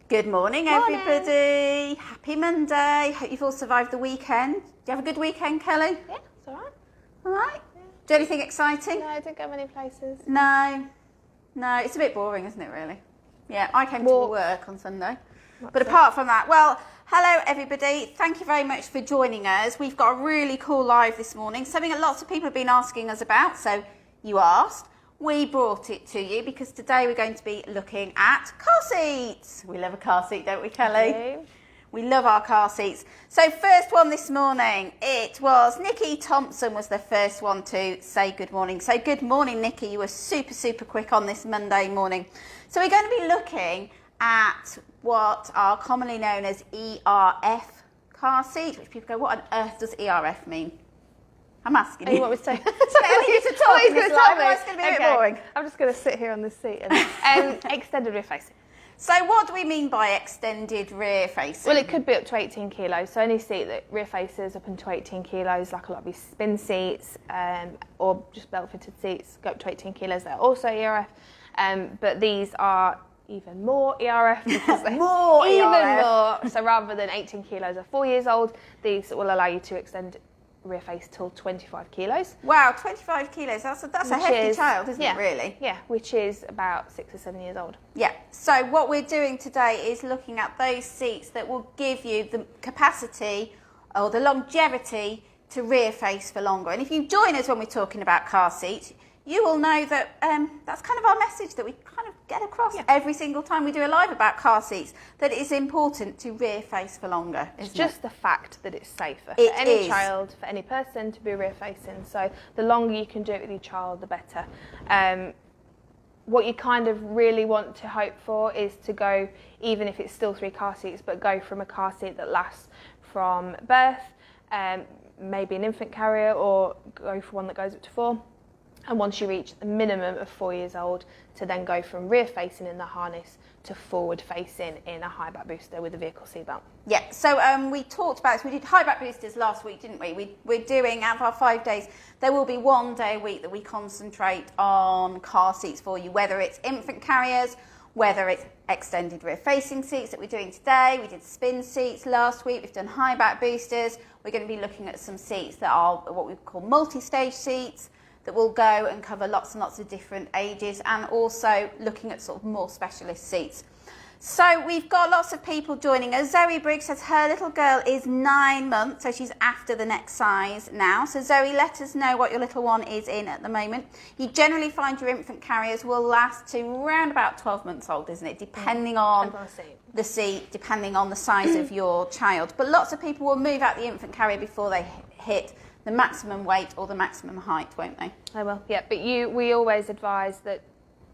Good morning, everybody. Happy Monday. Hope you've all survived the weekend. Do you have a good weekend, Kelly? Yeah, it's all right. All right. Yeah. Do anything exciting? No, I didn't go many places. No, it's a bit boring, isn't it, really? Yeah, I came to work on Sunday. But apart from that, well, hello, everybody. Thank you very much for joining us. We've got a really cool live this morning, something that lots of people have been asking us about, so you asked. We brought it to you because today we're going to be looking at car seats. We love a car seat, don't we, Kelly? We love our car seats. So first one this morning, it was Nikki Thompson was the first one to say good morning. So good morning, Nikki. You were super quick on this Monday morning. So we're going to be looking at what are commonly known as ERF car seats, which people go, what on earth does ERF mean? I'm asking you. You want me to say? I need you to talk. He's going to tell me. It's going to be a bit boring. I'm just going to sit here on this seat and extended rear facing. So what do we mean by extended rear facing? Well, it could be up to 18 kilos. So any seat that rear faces up into 18 kilos, like a lot of these spin seats or just belt fitted seats, go up to 18 kilos. They're also ERF. But these are even more ERF because they're more even ERF. more. So rather than 18 kilos or 4 years old, these will allow you to extend rear face till 25 kilos. Wow, 25 kilos. That's a hefty child, isn't it, really? Yeah, which is about 6 or 7 years old. Yeah. So what we're doing today is looking at those seats that will give you the capacity or the longevity to rear face for longer. And if you join us when we're talking about car seats, you will know that that's kind of our message that we kind of get across every single time we do a live about car seats, that it is important to rear face for longer. It's just the fact that it's safer for any child, for any person to be rear facing. So the longer you can do it with your child, the better. What you kind of really want to hope for is to go, even if it's still 3 car seats, but go from a car seat that lasts from birth, maybe an infant carrier, or go for one that goes up to 4. And once you reach the minimum of 4 years old, to then go from rear facing in the harness to forward facing in a high back booster with a vehicle seatbelt. Yeah, so we talked about this. We did high back boosters last week, didn't we? We're doing, out of our 5 days, there will be 1 day a week that we concentrate on car seats for you, whether it's infant carriers, whether it's extended rear facing seats that we're doing today. We did spin seats last week. We've done high back boosters. We're going to be looking at some seats that are what we call multi-stage seats, that will go and cover lots and lots of different ages, and also looking at sort of more specialist seats. So we've got lots of people joining us. Zoe Briggs says her little girl is 9 months, so she's after the next size now. So Zoe, let us know what your little one is in at the moment. You generally find your infant carriers will last to around about 12 months old, isn't it? Depending on the seat, depending on the size of your child. But lots of people will move out the infant carrier before they hit the maximum weight or the maximum height, won't they? I will, yeah. But we always advise that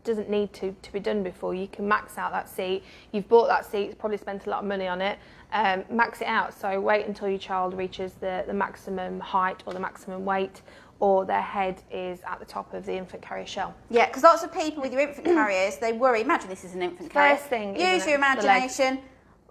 doesn't need to be done before. You can max out that seat. You've bought that seat, probably spent a lot of money on it. Max it out. So wait until your child reaches the maximum height or the maximum weight, or their head is at the top of the infant carrier shell. Yeah, because lots of people with your infant carriers, they worry. Imagine this is an infant carrier. First thing, use your imagination.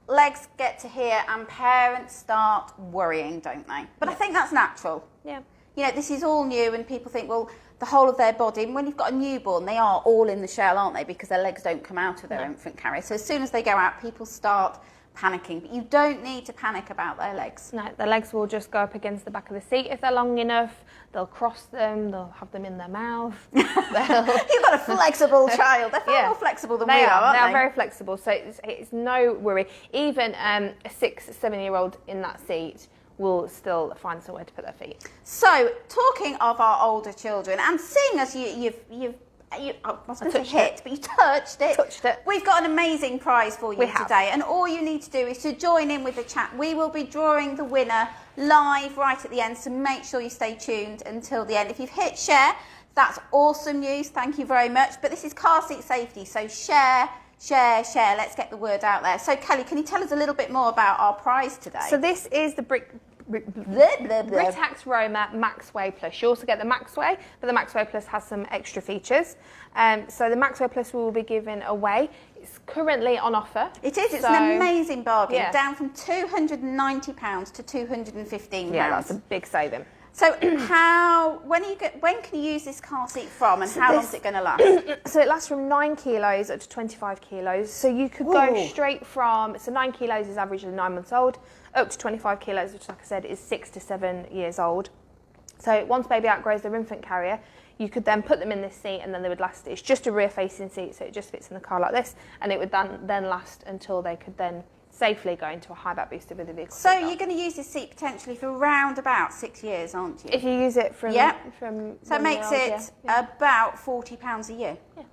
Legs get to here and parents start worrying, don't they? But I think that's natural. Yeah. You know, this is all new and people think, well, the whole of their body, when you've got a newborn, they are all in the shell, aren't they? Because their legs don't come out of their infant carrier. So as soon as they go out, people start panicking. But you don't need to panic about their legs. No, their legs will just go up against the back of the seat if they're long enough. They'll cross them, they'll have them in their mouth. You've got a flexible child. They're far more flexible than we are, aren't they? They are very flexible, so it's no worry. Even a 6-7-year-old in that seat will still find somewhere to put their feet. So, talking of our older children, and seeing as I was going to say hit, but you touched it. We've got an amazing prize for you today, and all you need to do is to join in with the chat. We will be drawing the winner live right at the end, so make sure you stay tuned until the end. If you've hit share, that's awesome news. Thank you very much. But this is car seat safety, so share. Let's get the word out there. So, Kelly, can you tell us a little bit more about our prize today? So this is the Britax Römer Max-Way Plus. You also get the Maxwell, but the Maxwell Plus has some extra features. So the Maxwell Plus will be given away. It's currently on offer. It is. It's an amazing bargain. Yeah. Down from £290 to £215. Yeah, that's a big saving. So when can you use this car seat from, and how long is it going to last? So it lasts from 9 kilos up to 25 kilos. So you could go straight from, so 9 kilos is averagely 9 months old, up to 25 kilos, which, like I said, is 6 to 7 years old. So once baby outgrows their infant carrier, you could then put them in this seat and then they would last. It's just a rear-facing seat, so it just fits in the car like this, and it would then last until they could then safely go into a high back booster with the vehicle. So you're going to use this seat potentially for around about 6 years, aren't you? If you use it from... So it makes it about £40 a year. Yeah.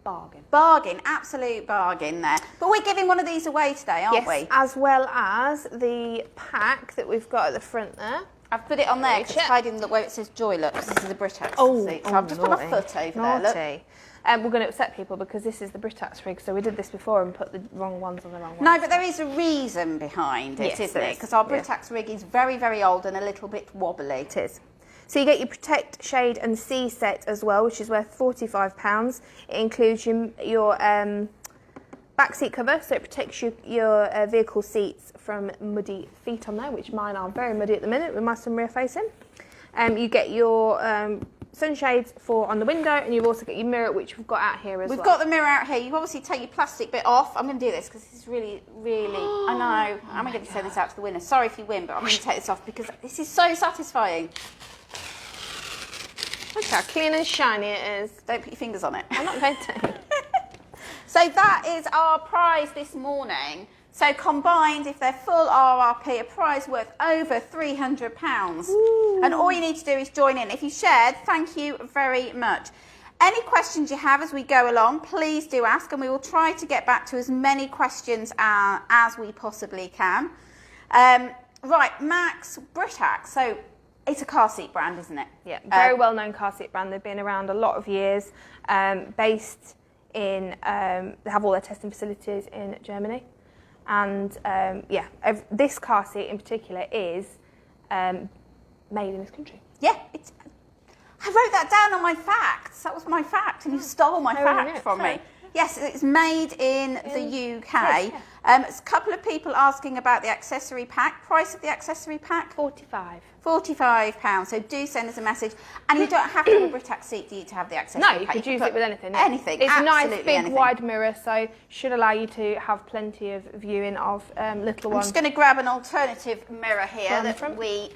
Bargain. Bargain, absolute bargain there. But we're giving one of these away today, aren't we? Yes, as well as the pack that we've got at the front there. I've put it on there because it's hiding the where it says Joy Look, because this is the Britax seat. So I've just put my foot over there, look. We're going to upset people because this is the Britax rig, so we did this before and put the wrong ones on the wrong ones. No, but there is a reason behind it, isn't it? Because our Britax rig is very, very old and a little bit wobbly. It is. So you get your Protect, Shade and See set as well, which is worth £45. It includes your back seat cover, so it protects your vehicle seats from muddy feet on there, which mine are very muddy at the minute with my sun rear facing. You get your sunshades for on the window, and you've also got your mirror, which we've got out here as well. We've got the mirror out here. You obviously take your plastic bit off. I'm going to do this because this is really, really, I know, I'm going to send this out to the winner. Sorry if you win, but I'm going to take this off because this is so satisfying. Look how clean and shiny it is. Don't put your fingers on it. I'm not going to. So that is our prize this morning. So combined, if they're full RRP, a prize worth over £300. Ooh. And all you need to do is join in. If you shared, thank you very much. Any questions you have as we go along, please do ask, and we will try to get back to as many questions as we possibly can. Right, Max, Britax. So it's a car seat brand, isn't it? Yeah, very well-known car seat brand. They've been around a lot of years, based in, they have all their testing facilities in Germany. And this car seat in particular is made in this country. Yeah, I wrote that down on my facts. That was my fact, and you stole my fact from me. Yes, it's made in the UK. Yes, yeah. A couple of people asking about the accessory pack. Price of the accessory pack? £45. So do send us a message. And you don't have to have a Britax seat, do you, to have the accessory pack? No, you could use it with anything. Anything, it's absolutely a nice, big, anything. wide mirror, so should allow you to have plenty of viewing of little ones. I'm just going to grab an alternative mirror here that we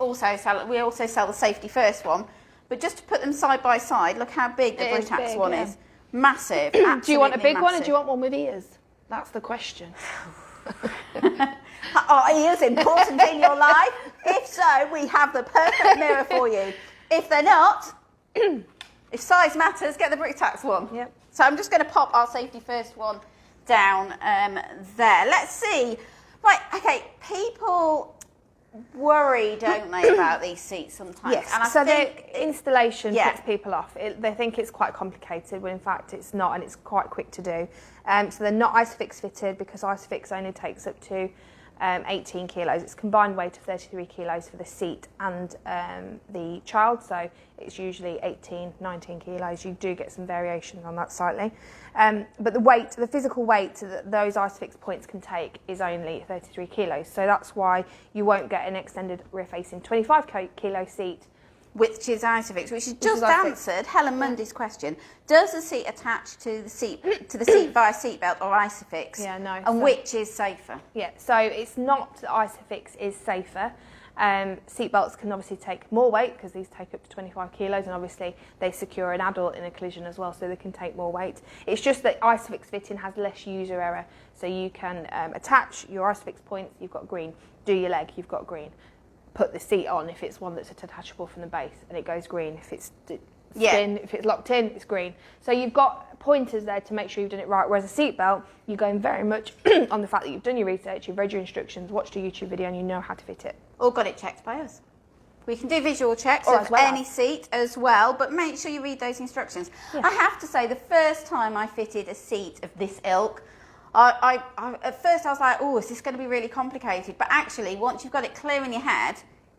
also sell. We also sell the Safety First one. But just to put them side by side, look how big the Britax one is. Massive. Do you want a big one or do you want one with ears? That's the question. Are ears important in your life? If so, we have the perfect mirror for you. If they're not, if size matters, get the Britax one. Yep. So I'm just going to pop our Safety First one down there. Let's see. Right, okay, people worry, don't they, about these seats sometimes? Yes, and so the installation puts people off. They think it's quite complicated, when in fact it's not, and it's quite quick to do. So they're not Isofix fitted because Isofix only takes up to 18 kilos. It's combined weight of 33 kilos for the seat and the child, so it's usually 18, 19 kilos. You do get some variations on that slightly. But the weight, the physical weight that those Isofix points can take is only 33 kilos. So that's why you won't get an extended rear-facing 25 kilo seat. Which is Isofix, which is just answered Helen Mundy's question. Does the seat attach to the seat via seatbelt or Isofix? Yeah, no. And which is safer? Yeah, so it's not that Isofix is safer. Seatbelts can obviously take more weight because these take up to 25 kilos, and obviously they secure an adult in a collision as well, so they can take more weight. It's just that Isofix fitting has less user error, so you can attach your Isofix points, you've got green. Do your leg, you've got green. Put the seat on if it's one that's detachable from the base, and it goes green. If it's if it's locked in, it's green. So you've got pointers there to make sure you've done it right. Whereas a seatbelt, you're going very much on the fact that you've done your research, you've read your instructions, watched a YouTube video, and you know how to fit it. Or got it checked by us. We can do visual checks of any seat as well, but make sure you read those instructions. Yeah. I have to say, the first time I fitted a seat of this ilk, at first I was like, oh, is this going to be really complicated? But actually, once you've got it clear in your head,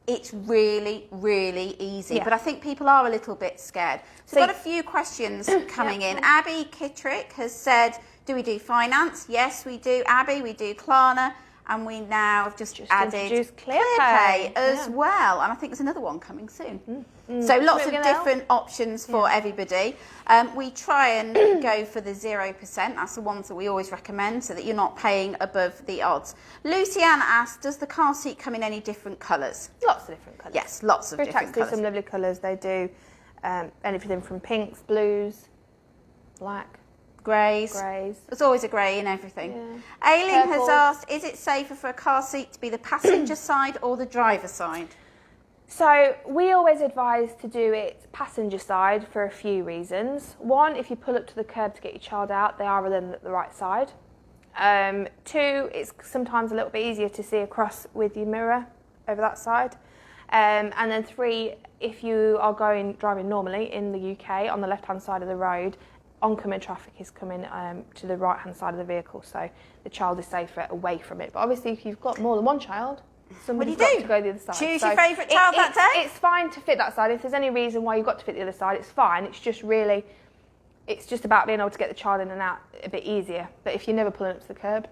it's really, really easy. Yeah. But I think people are a little bit scared. So we've got a few questions coming in. Abby Kittrick has said, do we do finance? Yes, we do, Abby. We do Klarna and we now have just added introduced Clearpay as well, and I think there's another one coming soon. So lots of different options for everybody. We try and go for the 0%. That's the ones that we always recommend, so that you're not paying above the odds. Lucianne asked, does the car seat come in any different colours? Lots of different colours. Yes, lots of different colours. Britax do some lovely colours. They do anything from pinks, blues, black, greys. There's always a grey in everything. Yeah. Aileen has asked, is it safer for a car seat to be the passenger side or the driver side? So we always advise to do it passenger side for a few reasons. One, if you pull up to the curb to get your child out, they are then at the right side. Two, it's sometimes a little bit easier to see across with your mirror over that side. And then three, if you are driving normally in the UK on the left-hand side of the road, oncoming traffic is coming to the right-hand side of the vehicle, so the child is safer away from it. But obviously, if you've got more than one child, somebody's got to go the other side. Choose your favourite child that day. It's fine to fit that side. If there's any reason why you've got to fit the other side, it's fine. It's just really, it's just about being able to get the child in and out a bit easier. But if you're never pulling up to the curb,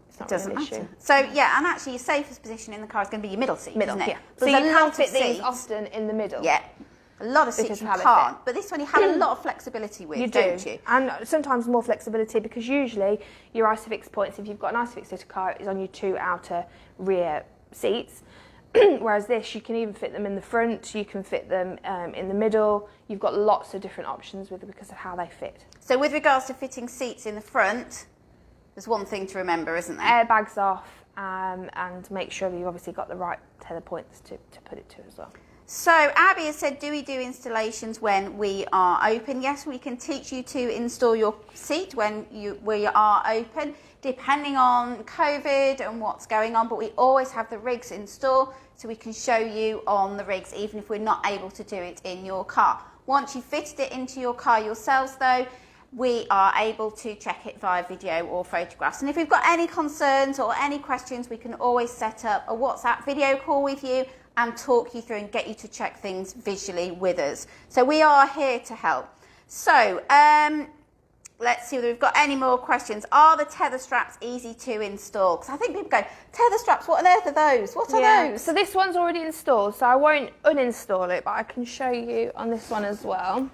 it's not really an issue. So yeah, and actually your safest position in the car is going to be your middle seat, isn't it? Yeah. So you can fit these often in the middle. Yeah. A lot of seats you can't, but this one you have a lot of flexibility with, don't you? And sometimes more flexibility, because usually your ISOFIX points, if you've got an ISOFIX little car, is on your two outer rear seats. Whereas this, you can even fit them in the front, you can fit them in the middle. You've got lots of different options with it because of how they fit. So with regards to fitting seats in the front, there's one thing to remember, isn't there? Airbags off, and make sure that you've obviously got the right tether points to put it to as well. So Abby has said, do we do installations when we are open? Yes, we can teach you to install your seat when we are open, depending on COVID and what's going on, but we always have the rigs in store so we can show you on the rigs, even if we're not able to do it in your car. Once you've fitted it into your car yourselves though, we are able to check it via video or photographs. And if we've got any concerns or any questions, we can always set up a WhatsApp video call with you and talk you through and get you to check things visually with us. So we are here to help. So let's see whether we've got any more questions. Are the tether straps easy to install? Because I think people go, tether straps, what on earth are those? What are those? So this one's already installed, so I won't uninstall it, but I can show you on this one as well.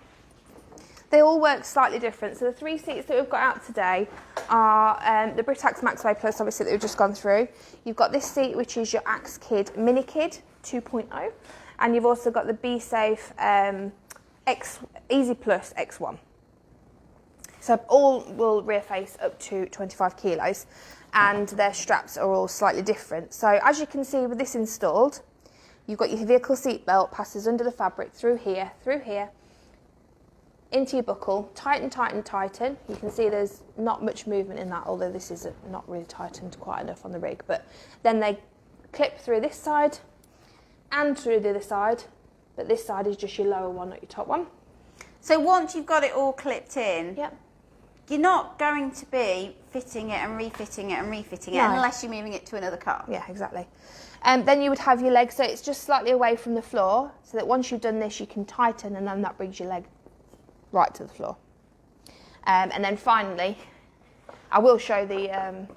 They all work slightly different. So the three seats that we've got out today are the Britax Max-Way Plus, obviously, that we've just gone through. You've got this seat, which is your Axkid Minikid 2.0, and you've also got the BeSafe Easy Plus X1. So all will rear face up to 25 kilos, and their straps are all slightly different. So as you can see with this installed, you've got your vehicle seat belt passes under the fabric through here, into your buckle, tighten. You can see there's not much movement in that, although this is not really tightened quite enough on the rig. But then they clip through this side and through the other side, but this side is just your lower one, not your top one. So once you've got it all clipped in, yep, you're not going to be fitting it and refitting it unless you're moving it to another car. Yeah, exactly. Then you would have your leg, so it's just slightly away from the floor, so that once you've done this, you can tighten, and then that brings your leg right to the floor. And then finally, I will show the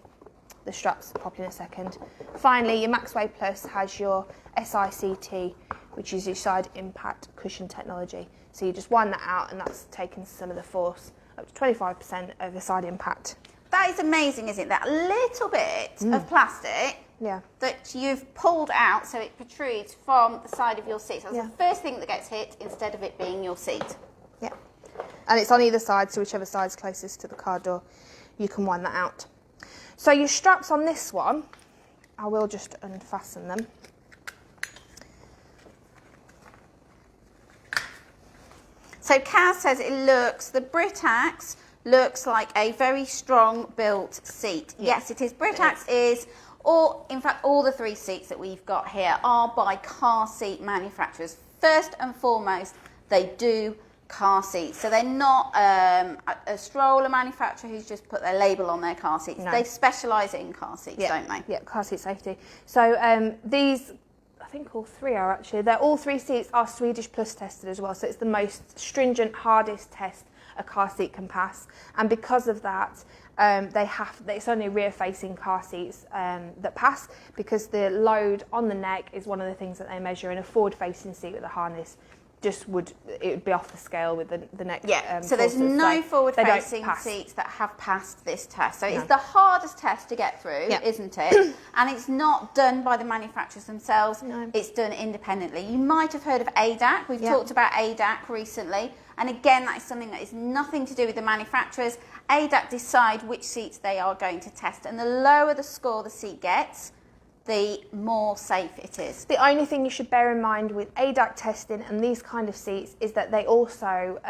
straps properly in a second. Finally, your Max-Way Plus has your SICT, which is your side impact cushion technology. So you just wind that out, and that's taken some of the force, up to 25% of the side impact. That is amazing, isn't it? That little bit of plastic that you've pulled out so it protrudes from the side of your seat. So that's the first thing that gets hit instead of it being your seat. Yeah. And it's on either side, so whichever side's closest to the car door, you can wind that out. So your straps on this one, I will just unfasten them. So Kaz says the Britax looks like a very strong built seat. Yes, it is. Britax is, in fact, all the three seats that we've got here are by car seat manufacturers. First and foremost, they do car seats. So they're not a stroller manufacturer who's just put their label on their car seats. No. They specialise in car seats, don't they? Yeah, car seat safety. So these, I think all three are actually, all three seats are Swedish Plus tested as well. So it's the most stringent, hardest test a car seat can pass. And because of that, it's only rear-facing car seats that pass, because the load on the neck is one of the things that they measure. In a forward-facing seat with a harness, it would be off the scale with the neck. Yeah, so there's no forward-facing seats that have passed this test. So it's the hardest test to get through, isn't it? And it's not done by the manufacturers themselves. No. It's done independently. You might have heard of ADAC. We've talked about ADAC recently. And again, that is something that is nothing to do with the manufacturers. ADAC decide which seats they are going to test. And the lower the score the seat gets, the more safe it is. The only thing you should bear in mind with ADAC testing and these kind of seats is that they also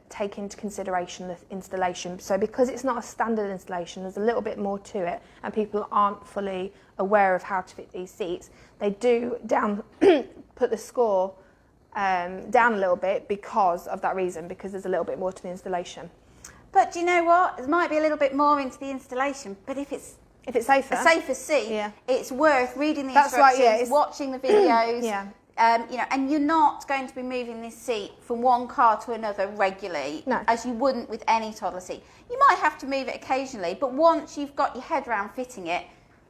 take into consideration the installation. So because it's not a standard installation, there's a little bit more to it, and people aren't fully aware of how to fit these seats. They do put the score down a little bit because of that reason, because there's a little bit more to the installation. But do you know what? It might be a little bit more into the installation, but if it's safer, a safer seat, it's worth reading the instructions, watching the videos, you know, and you're not going to be moving this seat from one car to another regularly, as you wouldn't with any toddler seat. You might have to move it occasionally, but once you've got your head around fitting it,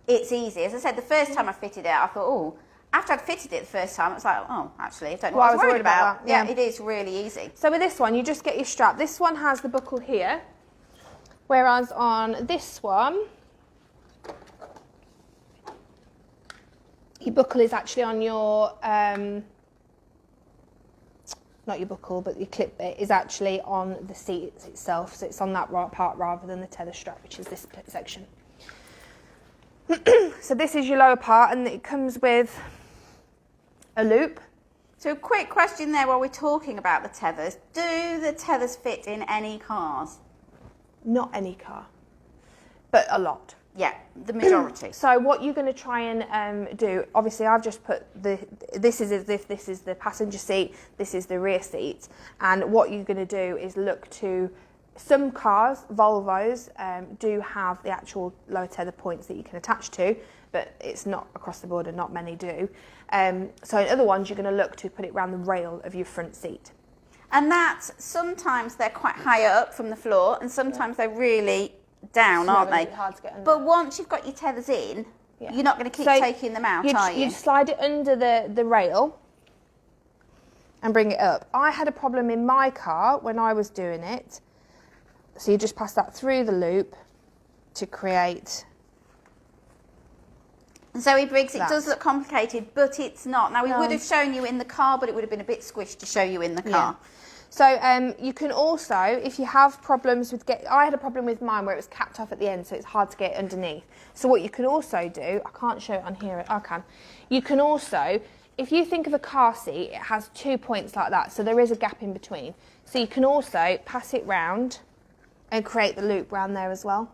it's easy. As I said, the first time I fitted it, I thought, oh, after I'd fitted it the first time, it was like, oh, actually, I don't know what I was worried about. Yeah, it is really easy. So with this one, you just get your strap. This one has the buckle here, whereas on this one, your buckle is actually on your, not your buckle, but your clip bit is actually on the seat itself. So it's on that part rather than the tether strap, which is this section. So this is your lower part, and it comes with a loop. So a quick question there while we're talking about the tethers. Do the tethers fit in any cars? Not any car, but a lot. Yeah, the majority. So what you're going to try and do, obviously I've just put this is as if this is the passenger seat, this is the rear seat, and what you're going to do is look to some cars, Volvos, do have the actual lower tether points that you can attach to, but it's not across the board and not many do. So in other ones, you're going to look to put it around the rail of your front seat. And that's, sometimes they're quite high up from the floor, and sometimes they're really down, aren't they? Hard to get under. But once you've got your tethers in, you're not going to keep taking them out, are you? You'd slide it under the rail and bring it up. I had a problem in my car when I was doing it. So you just pass that through the loop to create. And Zoe Briggs, it does look complicated, but it's not. Now, we would have shown you in the car, but it would have been a bit squished to show you in the car. Yeah. So you can also, if you have problems with I had a problem with mine where it was capped off at the end, so it's hard to get underneath. So what you can also do, I can't show it on here, I can. You can also, if you think of a car seat, it has 2 points like that, so there is a gap in between. So you can also pass it round and create the loop round there as well.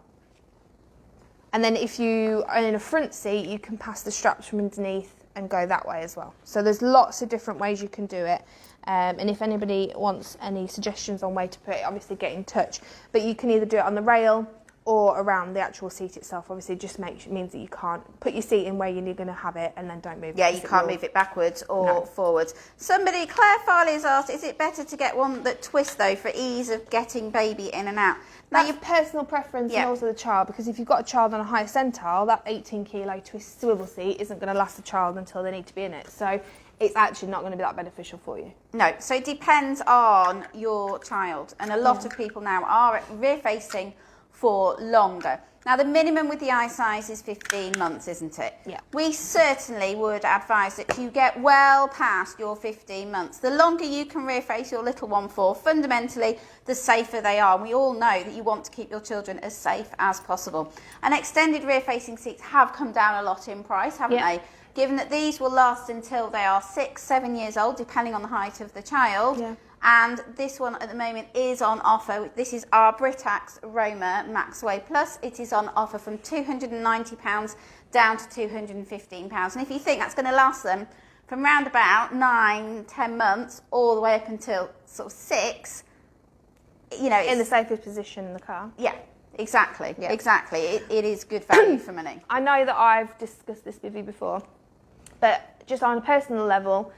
And then if you are in a front seat, you can pass the straps from underneath and go that way as well. So there's lots of different ways you can do it. And if anybody wants any suggestions on where to put it, obviously get in touch. But you can either do it on the rail or around the actual seat itself. Obviously, just means that you can't put your seat in where you're going to have it and then don't move it. Yeah, you can't move it backwards or forwards. Somebody, Claire Farley has asked, is it better to get one that twists, though, for ease of getting baby in and out? That's your personal preference and also the child, because if you've got a child on a higher centile, that 18-kilo twist swivel seat isn't going to last the child until they need to be in it. So it's actually not going to be that beneficial for you. No, so it depends on your child. And a lot of people now are rear-facing for longer. Now, the minimum with the eye size is 15 months, isn't it? Yeah. We certainly would advise that you get well past your 15 months. The longer you can rear face your little one for, fundamentally, the safer they are. And we all know that you want to keep your children as safe as possible. And extended rear facing seats have come down a lot in price, haven't they? Given that these will last until they are 6, 7 years old, depending on the height of the child. Yeah. And this one at the moment is on offer. This is our Britax Römer Max-Way Plus. It is on offer from £290 down to £215. And if you think that's going to last them from round about 9, 10 months all the way up until sort of 6, you know, in the safest position in the car. Yeah, exactly. Yeah. Exactly. It is good value for money. I know that I've discussed this with you before, but just on a personal level,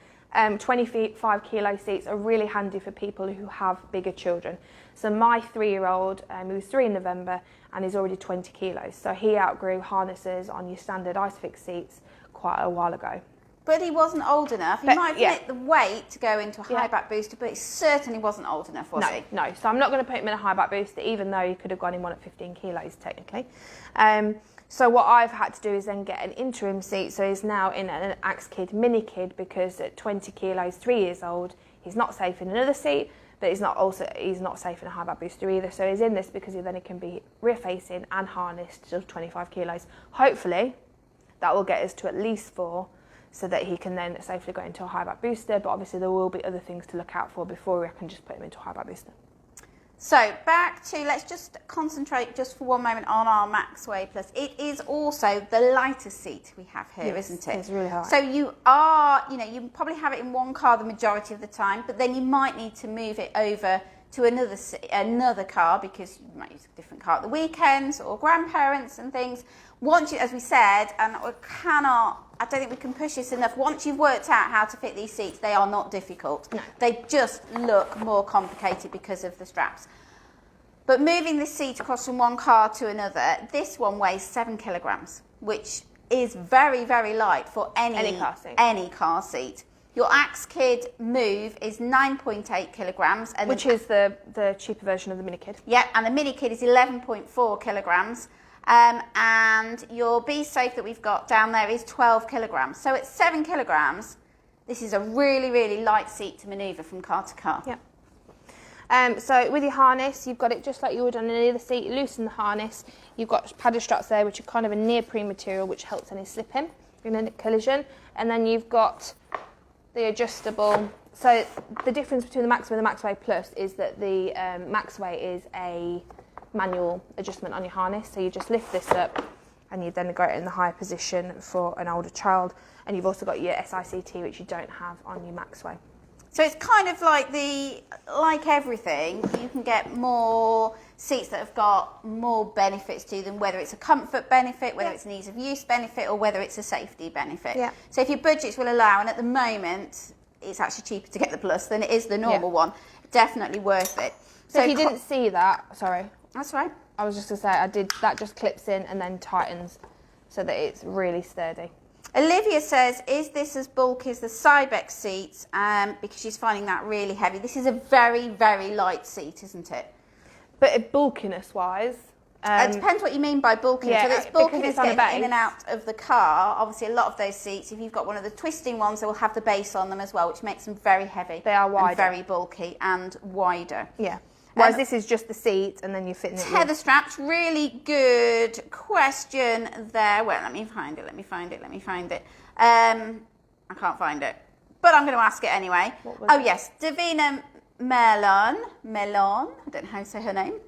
25 kilo seats are really handy for people who have bigger children. So my 3-year-old, he was 3 in November and he's already 20 kilos. So he outgrew harnesses on your standard ISOFIX seats quite a while ago. But he wasn't old enough. He might have hit the weight to go into a high back booster, but he certainly wasn't old enough, was he? No. So I'm not going to put him in a high back booster, even though he could have gone in one at 15 kilos technically. So what I've had to do is then get an interim seat. So he's now in an Axkid Minikid because at 20 kilos, 3 years old, he's not safe in another seat, but he's not safe in a high back booster either. So he's in this because then he can be rear facing and harnessed to 25 kilos. Hopefully that will get us to at least 4, so that he can then safely go into a high back booster. But obviously there will be other things to look out for before we can just put him into a high back booster. So back to, let's just concentrate just for one moment on our Max-Way Plus. It is also the lightest seat we have here, isn't it? It's really light. So you probably have it in one car the majority of the time, but then you might need to move it over to another car because you might use a different car at the weekends or grandparents and things. Once you, as we said, and I don't think we can push this enough, once you've worked out how to fit these seats, they are not difficult. No. They just look more complicated because of the straps. But moving this seat across from one car to another, this one weighs 7 kilograms, which is very, very light for any car seat. Your Axkid Move is 9.8 kilograms. Which is the cheaper version of the Minikid. Yeah, and the Minikid is 11.4 kilograms. And your BeSafe that we've got down there is 12 kilograms. So at 7 kilograms, this is a really, really light seat to manoeuvre from car to car. Yeah. So with your harness, you've got it just like you would on any other seat. You loosen the harness. You've got padded straps there, which are kind of a neoprene material, which helps any slipping in a collision. And then you've got the adjustable. So the difference between the Maxwell and the Max-Way Plus is that the Max-Way is a manual adjustment on your harness, so you just lift this up and you then go in the higher position for an older child, and you've also got your SICT, which you don't have on your Maxwell. So it's kind of like everything, you can get more seats that have got more benefits to them, whether it's a comfort benefit, whether it's an ease of use benefit, or whether it's a safety benefit. Yeah. So if your budgets will allow, and at the moment it's actually cheaper to get the Plus than it is the normal one, definitely worth it. So if you didn't see that, sorry. That's right. I was just going to say, that just clips in and then tightens so that it's really sturdy. Olivia says, is this as bulky as the Cybex seats? Because she's finding that really heavy. This is a very, very light seat, isn't it? But bulkiness-wise... it depends what you mean by bulkiness. Yeah, so it's bulkiness getting in and out of the car. Obviously, a lot of those seats, if you've got one of the twisting ones, they will have the base on them as well, which makes them very heavy. They are wider. And very bulky and wider. Yeah. Whereas this is just the seat and then you're fitting it. Tether straps, really good question there. Well, let me find it. I can't find it. But I'm going to ask it anyway. Yes, Davina Melon, I don't know how to say her name.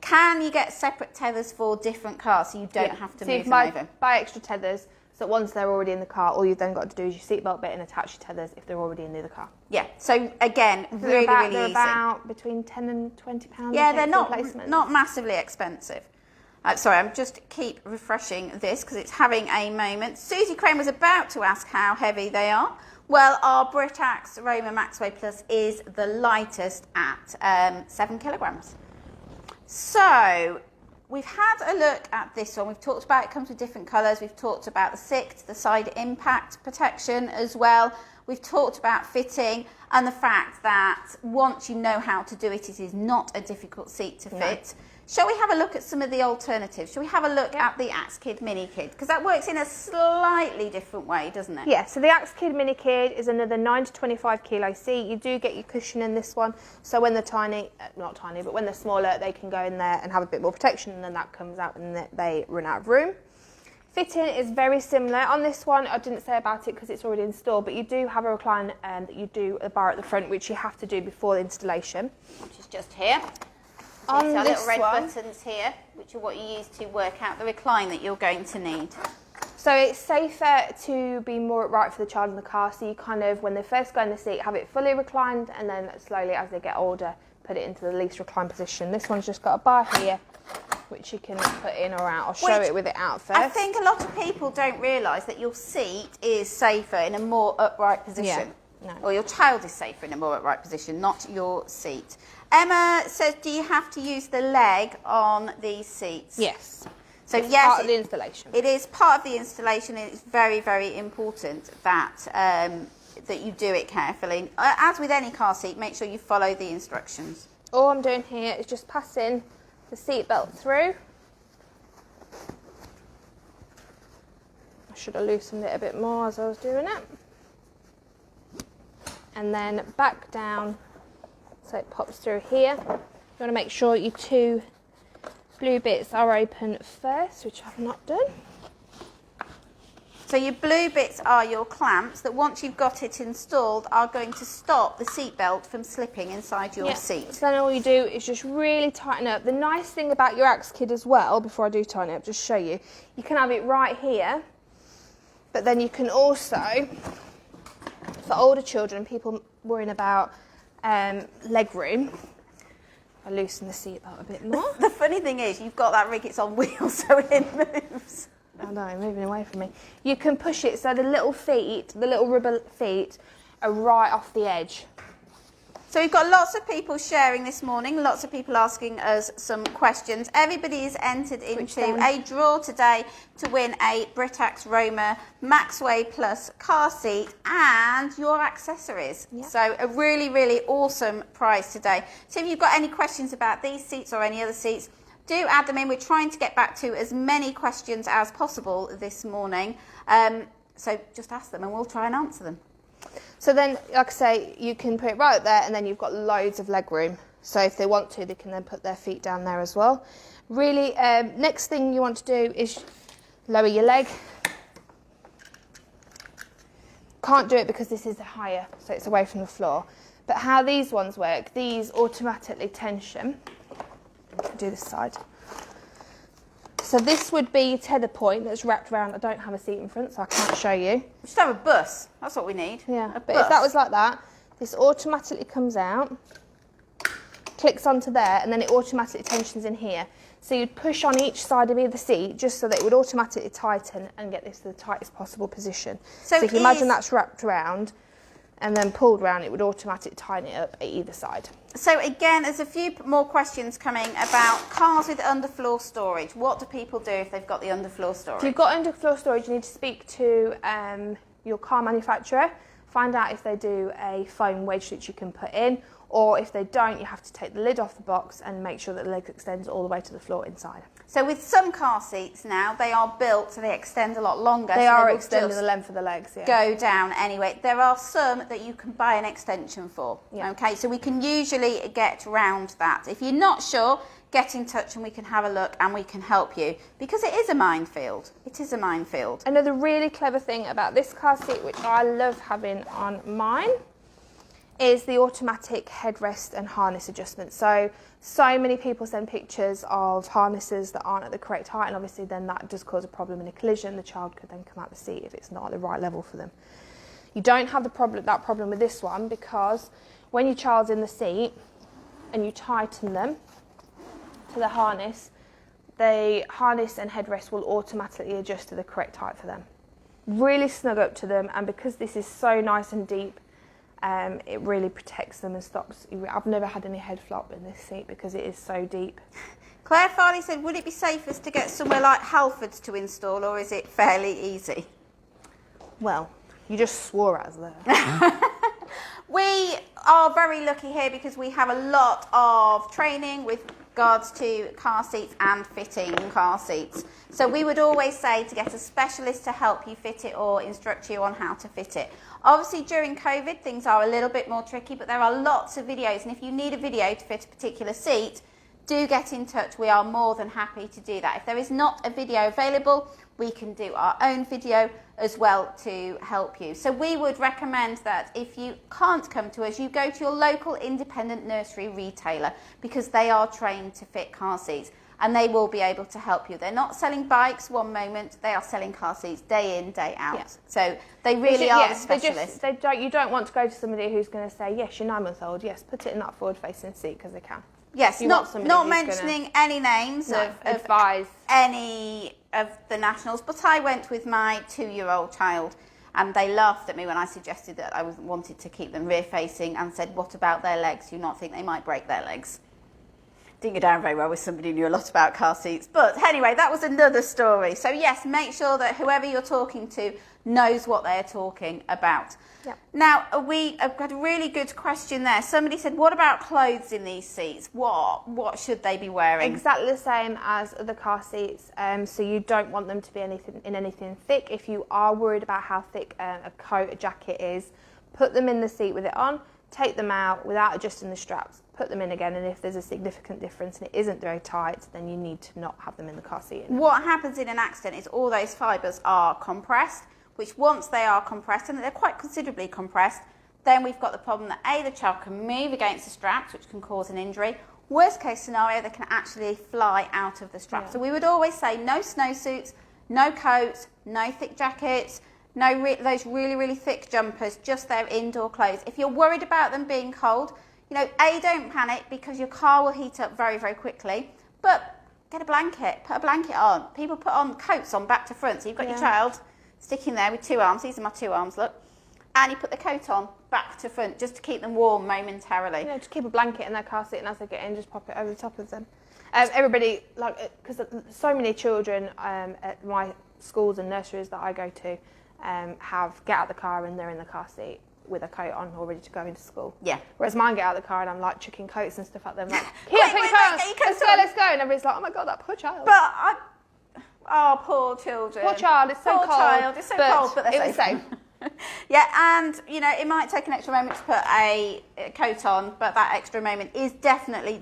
Can you get separate tethers for different cars so you don't have to move them over? Buy extra tethers. So once they're already in the car, all you've then got to do is your seatbelt bit and attach your tethers if they're already in the other car. Yeah. So again, really easy. They're about between £10 and £20. Yeah, they're not massively expensive. Sorry, I'm just keep refreshing this because it's having a moment. Susie Crane was about to ask how heavy they are. Well, our Britax Römer Max-Way Plus is the lightest at 7 kilograms. So we've had a look at this one. We've talked about it comes with different colours. We've talked about the SICT, the side impact protection as well. We've talked about fitting and the fact that once you know how to do it, it is not a difficult seat to fit. Shall we have a look at some of the alternatives? Shall we have a look at the Axkid Minikid? Because that works in a slightly different way, doesn't it? Yeah, so the Axkid Minikid is another 9 to 25 kilo seat. You do get your cushion in this one. So when they're not tiny, but when they're smaller, they can go in there and have a bit more protection, and then that comes out and they run out of room. Fitting is very similar. On this one, I didn't say about it because it's already installed, but you do have a recline that you do a bar at the front, which you have to do before the installation. Which is just here. On these are this little red one, buttons here, which are what you use to work out the recline that you're going to need. So it's safer to be more upright for the child in the car, so you kind of, when they first go in the seat, have it fully reclined, and then slowly as they get older, put it into the least reclined position. This one's just got a bar here, which you can put in or out. I'll show it with it out first. I think a lot of people don't realise that your seat is safer in a more upright position. No. Or your child is safer in a more upright position, not your seat. Emma says, do you have to use the leg on these seats? Yes. So it's yes, part of the installation. It is part of the installation, and it's very, very important that that you do it carefully. As with any car seat, make sure you follow the instructions. All I'm doing here is just passing the seat belt through. I should have loosened it a bit more as I was doing it. And then back down so it pops through here. You want to make sure your two blue bits are open first, which I've not done. So your blue bits are your clamps that once you've got it installed are going to stop the seat belt from slipping inside your seat. So then all you do is just really tighten up. The nice thing about your Axkid as well, before I do tighten it up, just show you, you can have it right here, but then you can also, for older children, people worrying about leg room, I loosen the seat belt a bit more. The funny thing is, you've got that rig, it's on wheels, so it moves. I know, moving away from me. You can push it so the little feet, the little rubber feet, are right off the edge. So we've got lots of people sharing this morning, lots of people asking us some questions. Everybody is entered into a draw today to win a Britax Römer Max-Way Plus car seat and your accessories. Yeah. So a really, really awesome prize today. So if you've got any questions about these seats or any other seats, do add them in. We're trying to get back to as many questions as possible this morning. So just ask them and we'll try and answer them. So then, like I say, you can put it right up there and then you've got loads of leg room. So if they want to, they can then put their feet down there as well. Really, next thing you want to do is lower your leg. Can't do it because this is higher, so it's away from the floor. But how these ones work, these automatically tension. Do this side. So this would be your tether point that's wrapped around. I don't have a seat in front, so I can't show you. We should have a bus. That's what we need. Yeah, but if that was like that, this automatically comes out, clicks onto there, and then it automatically tensions in here. So you'd push on each side of either seat just so that it would automatically tighten and get this to the tightest possible position. So if you imagine that's wrapped around and then pulled round, it would automatically tighten it up at either side. So again, there's a few more questions coming about cars with underfloor storage. What do people do if they've got the underfloor storage? If you've got underfloor storage, you need to speak to your car manufacturer, find out if they do a foam wedge that you can put in, or if they don't, you have to take the lid off the box and make sure that the leg extends all the way to the floor inside. So with some car seats now, they are built so they extend a lot longer. They are extending the length of the legs, yeah. Go down anyway. There are some that you can buy an extension for. Yeah. Okay, so we can usually get round that. If you're not sure, get in touch and we can have a look and we can help you, because it is a minefield. It is a minefield. Another really clever thing about this car seat, which I love having on mine, is the automatic headrest and harness adjustment. So many people send pictures of harnesses that aren't at the correct height, and obviously then that does cause a problem in a collision. The child could then come out the seat if it's not at the right level for them. You don't have that problem with this one, because when your child's in the seat and you tighten them to the harness and headrest will automatically adjust to the correct height for them. Really snug up to them, and because this is so nice and deep, it really protects them and stops. I've never had any head flop in this seat because it is so deep. Claire Farley said, would it be safest to get somewhere like Halfords to install, or is it fairly easy? Well, you just swore at us there. We are very lucky here because we have a lot of training with regards to car seats and fitting car seats. So we would always say to get a specialist to help you fit it or instruct you on how to fit it. Obviously during COVID things are a little bit more tricky, but there are lots of videos, and if you need a video to fit a particular seat, do get in touch. We are more than happy to do that. If there is not a video available, we can do our own video as well to help you. So we would recommend that if you can't come to us, you go to your local independent nursery retailer, because they are trained to fit car seats and they will be able to help you. They're not selling bikes one moment, they are selling car seats day in, day out. Yeah. So they really are the specialists. You don't want to go to somebody who's going to say, yes, you're 9 months old, yes, put it in that forward-facing seat, because they can. Yes, not mentioning any names of any of the nationals, but I went with my 2-year-old child And they laughed at me when I suggested that I wanted to keep them rear facing and said, what about their legs? Do you not think they might break their legs? Didn't go down very well with somebody who knew a lot about car seats. But anyway, that was another story. So yes, make sure that whoever you're talking to knows what they're talking about. Yep. Now, I've got a really good question there. Somebody said, what about clothes in these seats? What should they be wearing? Exactly the same as the car seats. So you don't want them to be anything thick. If you are worried about how thick a coat, a jacket is, put them in the seat with it on, take them out without adjusting the straps, put them in again, and if there's a significant difference and it isn't very tight, then you need to not have them in the car seat. What happens in an accident is all those fibres are compressed, which once they are compressed, and they're quite considerably compressed, then we've got the problem that A, the child can move against the straps, which can cause an injury. Worst case scenario, they can actually fly out of the straps. Yeah. So we would always say no snowsuits, no coats, no thick jackets, no those really, really thick jumpers, just their indoor clothes. If you're worried about them being cold, you know, A, don't panic because your car will heat up very, very quickly, but get a blanket, put a blanket on. People put on coats on back to front, so you've got your child sticking there with two arms. These are my two arms, look. And you put the coat on back to front just to keep them warm momentarily. Yeah, just keep a blanket in their car seat, and as they get in, just pop it over the top of them. Everybody, because so many children at my schools and nurseries that I go to get out of the car and they're in the car seat with a coat on all ready to go into school. Yeah. Whereas mine get out of the car and I'm like chucking coats and stuff at them. Like, let's go. And everybody's like, oh my God, that poor child. Oh, poor children. Poor child, it's so cold. Poor child, it's so cold, but they're it was safe. Yeah, and you know, it might take an extra moment to put a coat on, but that extra moment is definitely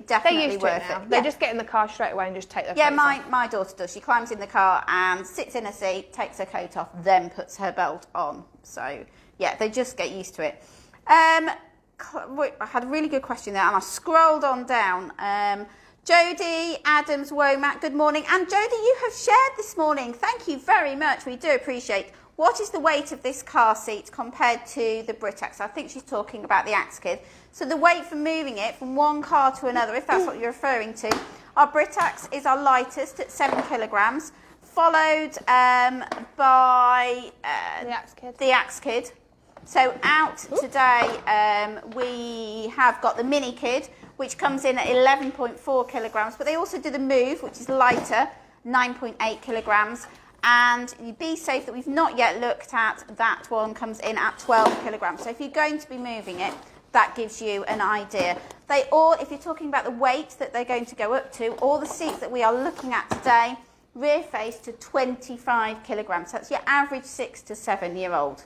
worth it. They just get in the car straight away and just take their coats off. My daughter does. She climbs in the car and sits in a seat, takes her coat off, then puts her belt on. So yeah, they just get used to it. I had a really good question there, and I scrolled on down. Jodie Adams Womack, good morning. And Jodie, you have shared this morning. Thank you very much. We do appreciate. What is the weight of this car seat compared to the Britax? I think she's talking about the Axkid. So the weight for moving it from one car to another, if that's what you're referring to, our Britax is our lightest at 7 kilograms, followed by the Axkid. So out today, we have got the Minikid, which comes in at 11.4 kilograms, but they also do the Move, which is lighter, 9.8 kilograms. And the BeSafe that we've not yet looked at, that one comes in at 12 kilograms. So if you're going to be moving it, that gives you an idea. They all, if you're talking about the weight that they're going to go up to, all the seats that we are looking at today, rear face to 25 kilograms. So that's your average 6 to 7 year old.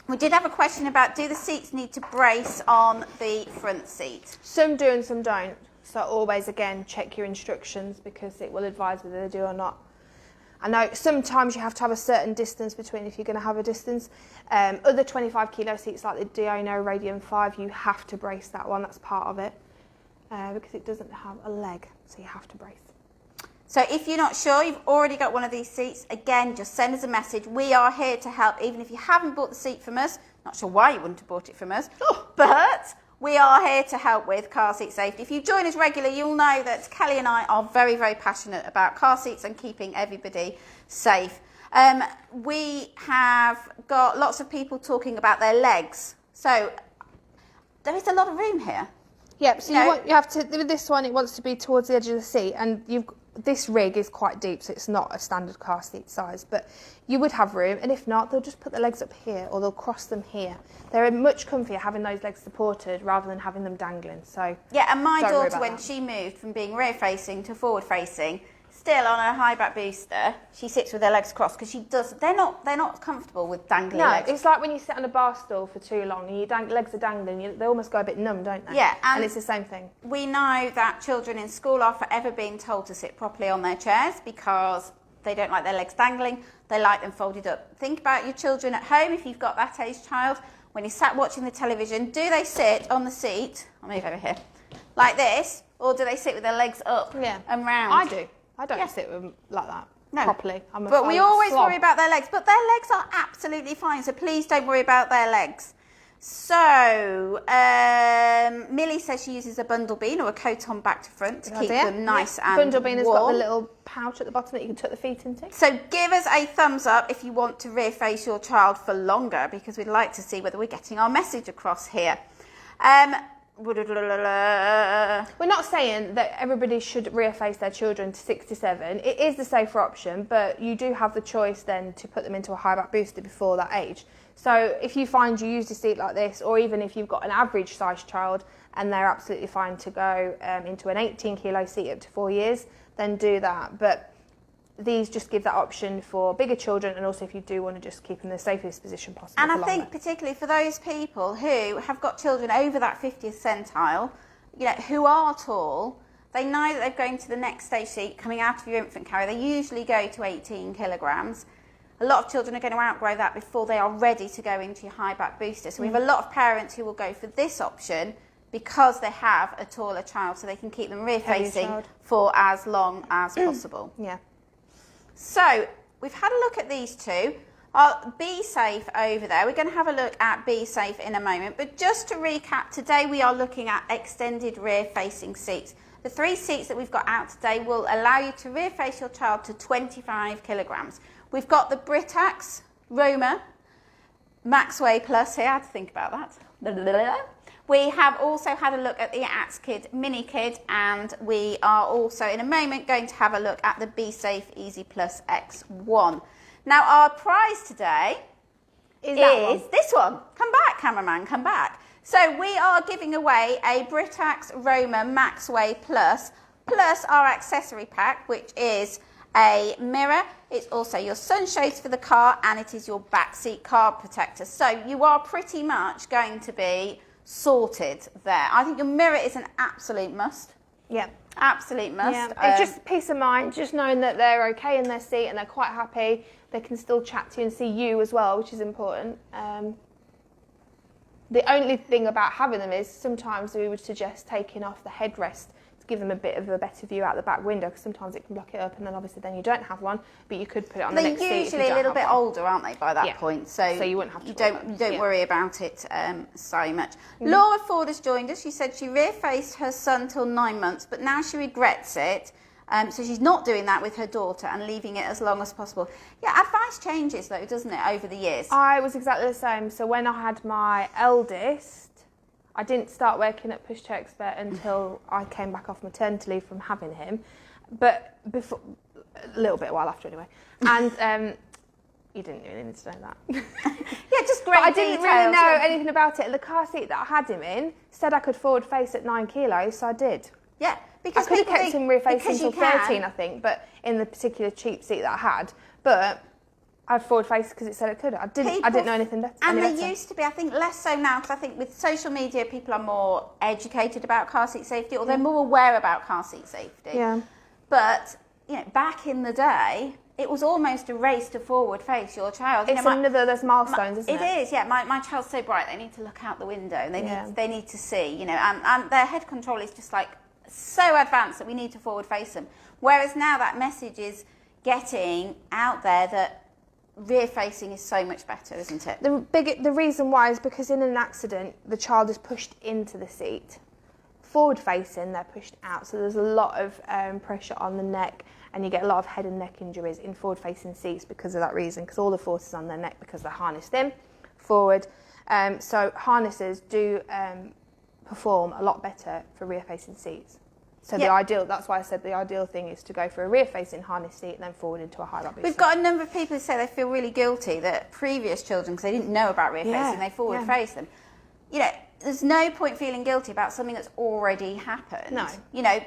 We did have a question about, do the seats need to brace on the front seat? Some do and some don't. So always, again, check your instructions because it will advise whether they do or not. I know sometimes you have to have a certain distance between if you're going to have a distance. Other 25 kilo seats like the Diono Radium 5, you have to brace that one. That's part of it because it doesn't have a leg, so you have to brace. So if you're not sure, you've already got one of these seats, again, just send us a message. We are here to help, even if you haven't bought the seat from us. Not sure why you wouldn't have bought it from us, but we are here to help with car seat safety. If you join us regularly, you'll know that Kelly and I are very, very passionate about car seats and keeping everybody safe. We have got lots of people talking about their legs. So there is a lot of room here. Yep, so you have to, with this one, it wants to be towards the edge of the seat, and this rig is quite deep, so it's not a standard car seat size, but you would have room, and if not, they'll just put the legs up here, or they'll cross them here. They're much comfier having those legs supported rather than having them dangling, so yeah, and my daughter, when she moved from being rear-facing to forward-facing, still on a high back booster, she sits with her legs crossed because they're not comfortable with dangling legs. No, it's like when you sit on a bar stool for too long and your legs are dangling, they almost go a bit numb, don't they? Yeah, and it's the same thing. We know that children in school are forever being told to sit properly on their chairs because they don't like their legs dangling, they like them folded up. Think about your children at home, if you've got that age child, when you're sat watching the television, do they sit on the seat, I'll move over here, like this, or do they sit with their legs up and round? I do. I don't sit with them like that properly. But we always worry about their legs. But their legs are absolutely fine, so please don't worry about their legs. So, Millie says she uses a bundle bean or a coat on back to front to keep them nice and bundle bean has warm. got the little pouch at the bottom that you can tuck the feet into. So give us a thumbs up if you want to rear face your child for longer, because we'd like to see whether we're getting our message across here. We're not saying that everybody should rear face their children to 6 to 7. It is the safer option, but you do have the choice then to put them into a high back booster before that age. So if you find you use a seat like this, or even if you've got an average sized child and they're absolutely fine to go into an 18 kilo seat up to 4 years, then do that. But these just give that option for bigger children, and also if you do want to just keep in the safest position possible. And I think particularly for those people who have got children over that 50th centile, who are tall, they know that they're going to the next stage seat coming out of your infant carrier. They usually go to 18 kilograms. A lot of children are going to outgrow that before they are ready to go into your high back booster. So we have a lot of parents who will go for this option because they have a taller child, so they can keep them rear facing for as long as possible. Yeah. So we've had a look at these two. BeSafe over there. We're going to have a look at BeSafe in a moment. But just to recap, today we are looking at extended rear facing seats. The 3 seats that we've got out today will allow you to rear face your child to 25 kilograms. We've got the Britax Römer Max-Way Plus here. I had to think about that. We have also had a look at the Axkid Minikid, and we are also in a moment going to have a look at the BeSafe Easy Plus X1. Now our prize today is this one. Come back, cameraman, come back. So we are giving away a Britax Römer Max-Way Plus our accessory pack, which is a mirror. It's also your sunshades for the car, and it is your backseat card protector. So you are pretty much going to be sorted there. I think your mirror is an absolute must. Yeah. Absolute must. Yeah. It's just peace of mind, just knowing that they're okay in their seat and they're quite happy. They can still chat to you and see you as well, which is important. The only thing about having them is sometimes we would suggest taking off the headrest to give them a bit of a better view out the back window, because sometimes it can block it up, and then obviously then you don't have one, but you could put it on the next seat. They're usually a little bit older, aren't they, by that point? So you wouldn't have to. You don't worry about it so much. Laura Ford has joined us. She said she rear faced her son till 9 months, but now she regrets it. So she's not doing that with her daughter and leaving it as long as possible. Yeah, advice changes though, doesn't it, over the years? I was exactly the same. So when I had my eldest, I didn't start working at Pushchair Expert until I came back off maternity leave from having him. But before, a little bit a while after anyway. And you didn't really need to know that. Yeah, just great. But I didn't really know anything about it. And the car seat that I had him in said I could forward face at 9 kilos, so I did. Yeah. Because I could have kept him rear facing until 13, I think, but in the particular cheap seat that I had. But I forward faced because it said it could. I didn't know anything better. And there used to be, I think, less so now, because I think with social media, people are more educated about car seat safety, or they're more aware about car seat safety. Yeah. But back in the day, it was almost a race to forward face your child. It's another those milestones, isn't it? It is, yeah. My child's so bright, they need to look out the window, and they need to see, and their head control is just like so advanced that we need to forward face them. Whereas now that message is getting out there that rear facing is so much better, isn't it? The reason why is because in an accident the child is pushed into the seat. Forward facing, they're pushed out, so there's a lot of pressure on the neck, and you get a lot of head and neck injuries in forward facing seats because of that reason, because all the force is on their neck because they're harnessed in forward. So harnesses do perform a lot better for rear facing seats. So that's why I said the ideal thing is to go for a rear facing harness seat and then forward into a high back booster. We've got a number of people who say they feel really guilty that previous children, because they didn't know about rear facing, they forward face them. There's no point feeling guilty about something that's already happened. No.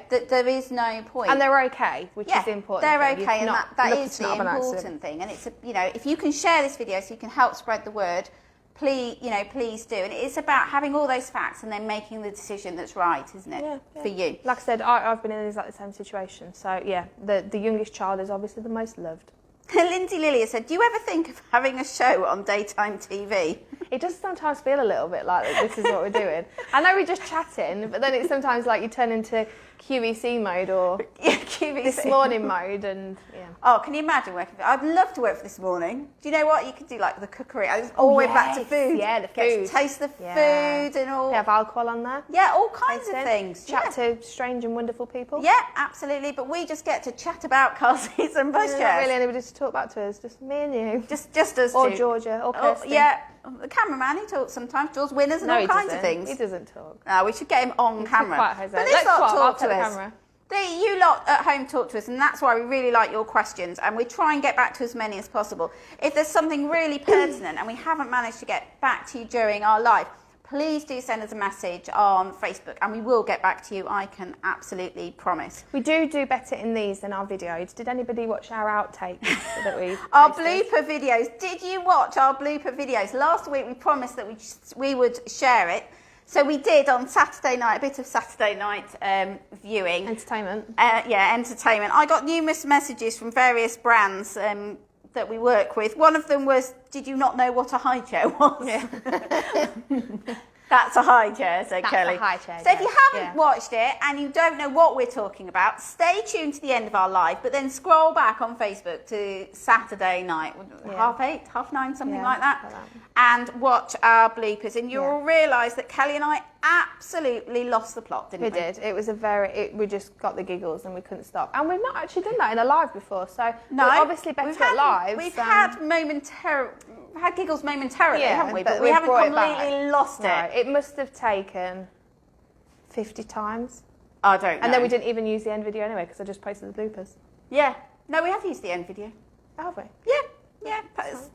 There is no point. And they're okay, which is the important thing. They're okay, and that is the important thing. And it's if you can share this video so you can help spread the word, please do. And it's about having all those facts and then making the decision that's right, isn't it? Yeah. For you. Like I said, I've been in exactly the same situation. So yeah, the youngest child is obviously the most loved. Lindsay Lilly said, do you ever think of having a show on daytime TV? It does sometimes feel a little bit like this is what we're doing. I know we're just chatting, but then it's sometimes like you turn into QVC mode or QVC. this morning mode, and yeah. Oh, can you imagine working for? I'd love to work for This Morning. Do you know what you could do, like the cookery? I was always back to food. Yeah, the Get food. to taste the food and all. They have alcohol on there. Yeah, all kinds of things. Chat to strange and wonderful people. Yeah, absolutely. But we just get to chat about car seats and Pushchairs. Not really anybody to talk about to us, just me and you. Just us or two. Georgia, or Kirsty. Yeah, the cameraman, he talks sometimes, draws winners and all kinds of things. He doesn't talk. No, we should get him on camera. Quite, Jose. But this lot talk to us. Camera. You lot at home talk to us, and that's why we really like your questions, and we try and get back to as many as possible. If there's something really pertinent and we haven't managed to get back to you during our live, please do send us a message on Facebook, and we will get back to you, I can absolutely promise. We do better in these than our videos. Did anybody watch our outtakes that we Our posted? blooper videos. Did you watch our blooper videos? Last week we promised that we would share it. So we did on Saturday night, a bit of Saturday night viewing. Entertainment. Entertainment. I got numerous messages from various brands that we work with. One of them was, did you not know what a high chair was? Yeah. That's a high chair, said Kelly. That's a high chair. So if you haven't watched it and you don't know what we're talking about, stay tuned to the end of our live, but then scroll back on Facebook to Saturday night, 8:30, 9:30, something like that, and watch our bloopers, and you'll realise that Kelly and I absolutely lost the plot, didn't we? We did. It was we just got the giggles and we couldn't stop. And we've not actually done that in a live before, so we're obviously better at live. We've had giggles momentarily, haven't we? But we haven't completely lost it. It must have taken 50 times. I don't know. And then we didn't even use the end video anyway because I just posted the bloopers. Yeah. No, we have used the end video. Have we? Yeah. Yeah.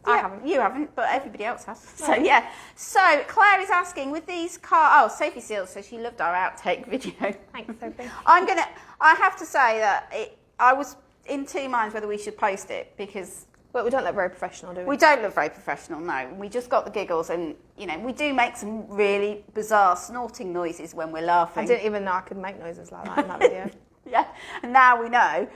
I haven't. You haven't, but everybody else has. So, yeah. So, Claire is asking, with these Sophie Seals says she loved our outtake video. Thanks, Sophie. I have to say that I was in two minds whether we should post it because... But we don't look very professional, do we? We don't look very professional, no. We just got the giggles and, we do make some really bizarre snorting noises when we're laughing. I didn't even know I could make noises like that in that video. Yeah, and now we know.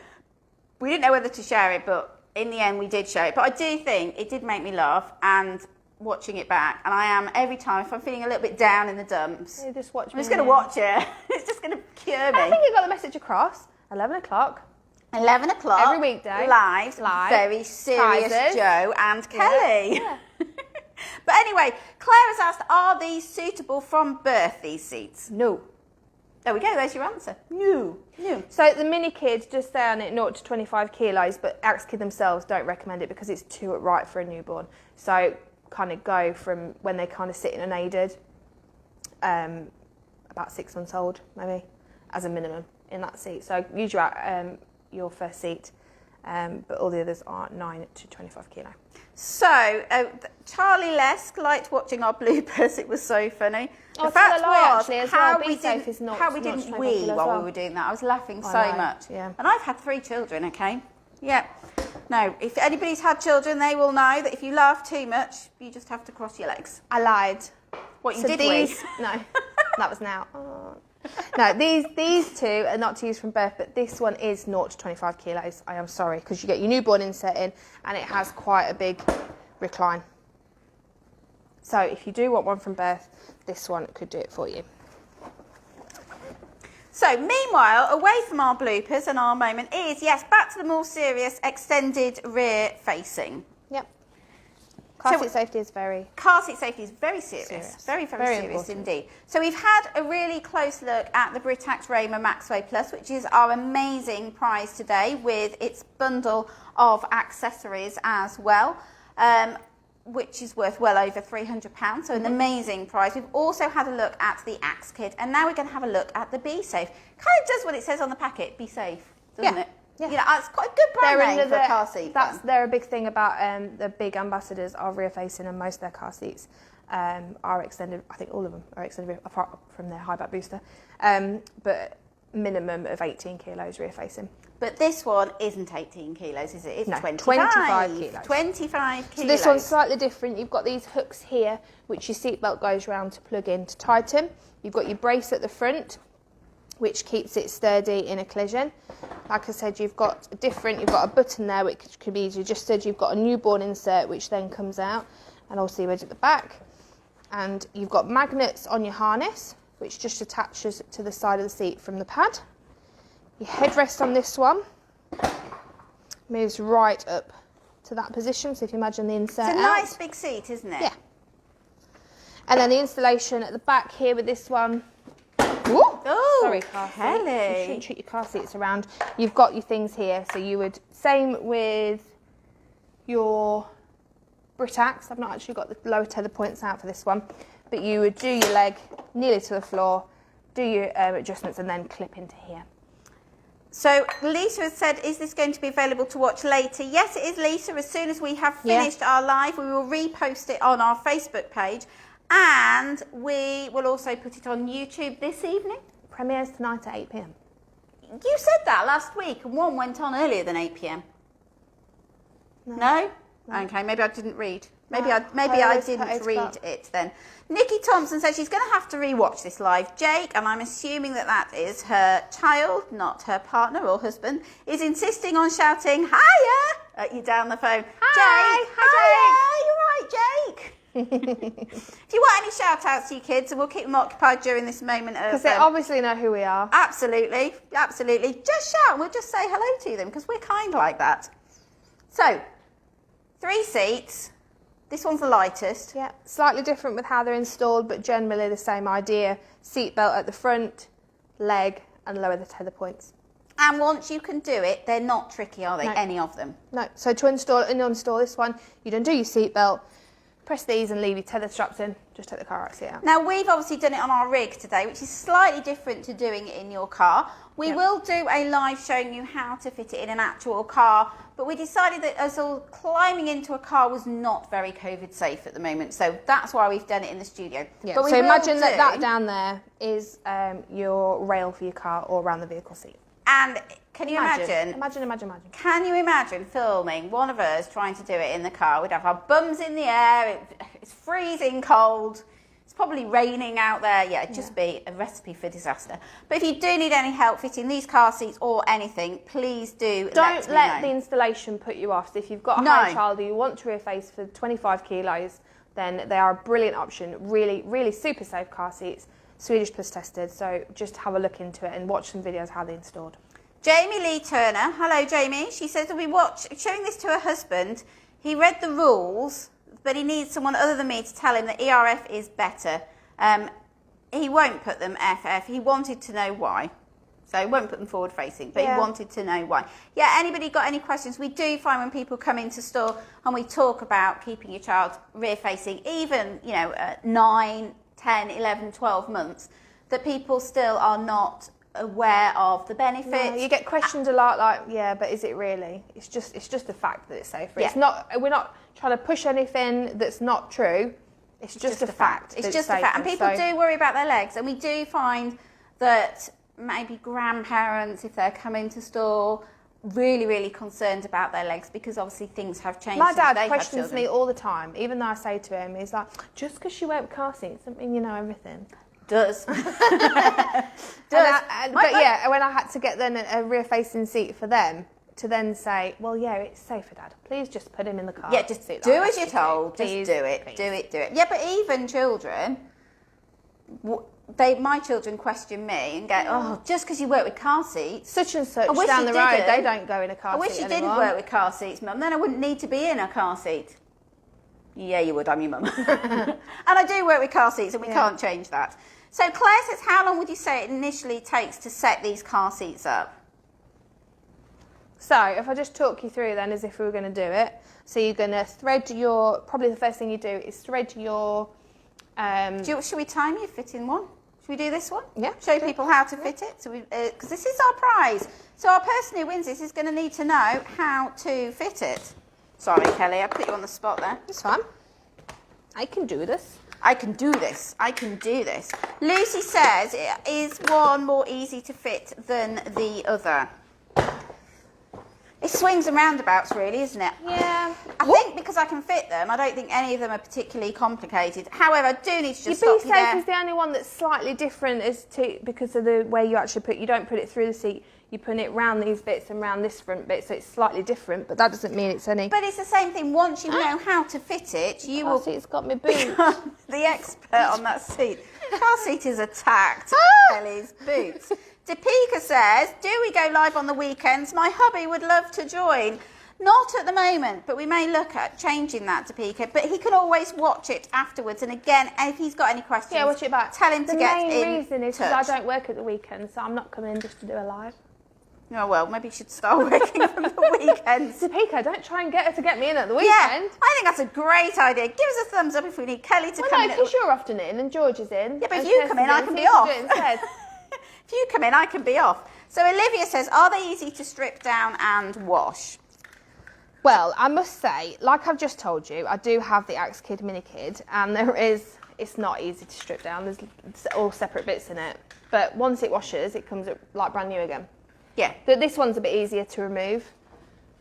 We didn't know whether to share it, but in the end we did share it. But I do think it did make me laugh, and watching it back, and I am every time, if I'm feeling a little bit down in the dumps, I'm just going to watch it. It's just going to cure me. I think you got the message across. 11 o'clock. 11 o'clock. Every weekday. Live. Very serious prizes. Joe and Kelly. Yeah. But anyway, Claire has asked, are these suitable from birth, these seats? No. There we go, there's your answer. No. So the Minikid just say on it 0 to 25 kilos, but Axkid themselves don't recommend it because it's too upright for a newborn. So kind of go from when they kind of sit in unaided, about 6 months old maybe, as a minimum in that seat. So use your first seat, but all the others are 9 to 25 kilo. So, Charlie Lesk liked watching our bloopers. It was so funny. The fact was, how we didn't wee while we were doing that. I was laughing so much. Yeah. And I've had 3 children, okay? Yeah. No, if anybody's had children, they will know that if you laugh too much, you just have to cross your legs. I lied. What, you did wee? No, that was now. Oh. No, these two are not to use from birth, but this one is 0 to 25 kilos. I am sorry, because you get your newborn insert in, and it has quite a big recline. So if you do want one from birth, this one could do it for you. So meanwhile, away from our bloopers and our moment is, yes, back to the more serious extended rear facing. Yep. Car seat safety is very serious. Very serious important. Indeed. So we've had a really close look at the Britax Römer Max-Way Plus, which is our amazing prize today with its bundle of accessories as well, which is worth well over £300. So an amazing prize. We've also had a look at the Axkid, and now we're going to have a look at the BeSafe. Kind of does what it says on the packet, BeSafe, doesn't it? Yeah. It's quite a good brand name for a car seat. They're a big thing about the big ambassadors are rear facing, and most of their car seats are extended. I think all of them are extended rear, apart from their high back booster, but minimum of 18 kilos rear facing. But this one isn't 18 kilos, is it? It's 25 kilos. 25 kilos. So this one's slightly different. You've got these hooks here, which your seatbelt goes round to plug in to tighten. You've got your brace at the front, which keeps it sturdy in a collision. Like I said, you've got a button there which could be easily adjusted. You've got a newborn insert which then comes out, and also your edge at the back. And you've got magnets on your harness, which just attaches to the side of the seat from the pad. Your headrest on this one moves right up to that position. So if you imagine the insert It's a nice big seat, isn't it? Yeah. And then the installation at the back here with this one. Oh, sorry, car seat. Kelly. You shouldn't treat your car seats around. You've got your things here. So you would, same with your Britax. I've not actually got the lower tether points out for this one. But you would do your leg nearly to the floor, do your adjustments and then clip into here. So Lisa has said, is this going to be available to watch later? Yes, it is, Lisa. As soon as we have finished our live, we will repost it on our Facebook page. And we will also put it on YouTube this evening. Premieres tonight at 8 p.m. You said that last week, and one went on earlier than 8 p.m. No? Okay, maybe I didn't read. Maybe I didn't read it then. Nikki Thompson says she's going to have to rewatch this live. Jake, and I'm assuming that is her child, not her partner or husband, is insisting on shouting "Hiya" at you down the phone. Hi, Jake, hi, Jake. You're right, Jake. If you want any shout outs to your kids, and we'll keep them occupied during this moment of... Because they obviously know who we are. Absolutely, absolutely. Just shout and we'll just say hello to them because we're kind like that. So, 3 seats. This one's the lightest. Yeah, slightly different with how they're installed, but generally the same idea. Seat belt at the front, leg, and lower the tether points. And once you can do it, they're not tricky, are they? No. Any of them? No. So to uninstall this one, you undo your seat belt, press these and leave your tether straps in. Just take the car seat out. Now, we've obviously done it on our rig today, which is slightly different to doing it in your car. We will do a live showing you how to fit it in an actual car, but we decided that us all climbing into a car was not very COVID safe at the moment, so that's why we've done it in the studio. Yeah. But So imagine that down there is your rail for your car or around the vehicle seat. And can you imagine? Imagine. Can you imagine filming one of us trying to do it in the car? We'd have our bums in the air, it's freezing cold, it's probably raining out there. Yeah, it'd just be a recipe for disaster. But if you do need any help fitting these car seats or anything, please do Don't let me the know. installation put you off. So if you've got a high child who you want to rear face for 25 kilos, then they are a brilliant option. Really, really super safe car seats. Swedish Plus tested, so just have a look into it and watch some videos how they're installed. Jamie Lee Turner, hello Jamie. She says that showing this to her husband. He read the rules, but he needs someone other than me to tell him that ERF is better. He won't put them FF. He wanted to know why. So he won't put them forward facing, but he wanted to know why. Yeah, anybody got any questions? We do find when people come into store and we talk about keeping your child rear facing, even, at 9, 10, 11, 12 months, that people still are not aware of the benefits. No, you get questions a lot like, yeah, but is it really? It's just a fact that it's safer. Yeah. It's not. We're not trying to push anything that's not true. It's just a fact. It's just a fact. And people do worry about their legs, and we do find that maybe grandparents, if they're coming to store, really, really concerned about their legs because obviously things have changed. My dad questions me all the time, even though I say to him, he's like, just because you wear car seats doesn't mean you know everything. Does. But yeah, when I had to get then a rear-facing seat for them, to then say, well, yeah, it's safer, Dad. Please just put him in the car. Yeah, just do as you're told. Just do it. Do it. Yeah, but even children, my children question me and go, oh, just because you work with car seats. Such and such down the road, they don't go in a car seat I wish you didn't work with car seats, Mum. Then I wouldn't need to be in a car seat. Yeah, you would. I'm your mum. And I do work with car seats and we can't change that. So Claire says, how long would you say it initially takes to set these car seats up? So if I just talk you through then as if we were going to do it. So you're going to thread probably the first thing you do is thread your... Should we time you fit in one? Should we do this one? Yeah. Show people how to fit it? So because this is our prize. So our person who wins this is going to need to know how to fit it. Sorry, Kelly, I put you on the spot there. It's fine. I can do this. I can do this. Lucy says, is one more easy to fit than the other? It swings and roundabouts, really, isn't it? Yeah. I think because I can fit them, I don't think any of them are particularly complicated. However, I do need to just stop you there. BeSafe is the only one that's slightly different because of the way you actually you don't put it through the seat. You put it round these bits and round this front bit, so it's slightly different, but that doesn't mean it's any... But it's the same thing. Once you know how to fit it, you will... Car seat's got me boots. become the expert on that seat. Car seat is attacked. Kelly's boots. Topeka says, do we go live on the weekends? My hubby would love to join. Not at the moment, but we may look at changing that, Topeka. But he can always watch it afterwards. And again, if he's got any questions, watch it back. Tell him to get in touch. The main reason is because I don't work at the weekend, so I'm not coming in just to do a live. Oh, well, maybe you should start working from the weekends. Topeka, don't try and get her to get me in at the weekend. Yeah, I think that's a great idea. Give us a thumbs up if we need Kelly to come in. No, because you're often in and George is in. Yeah, but if you come in, I can be off. If you come in, I can be off. So Olivia says, are they easy to strip down and wash? Well, I must say, like I've just told you, I do have the Axkid Minikid, and it's not easy to strip down. There's all separate bits in it. But once it washes, it comes like brand new again. Yeah. This one's a bit easier to remove,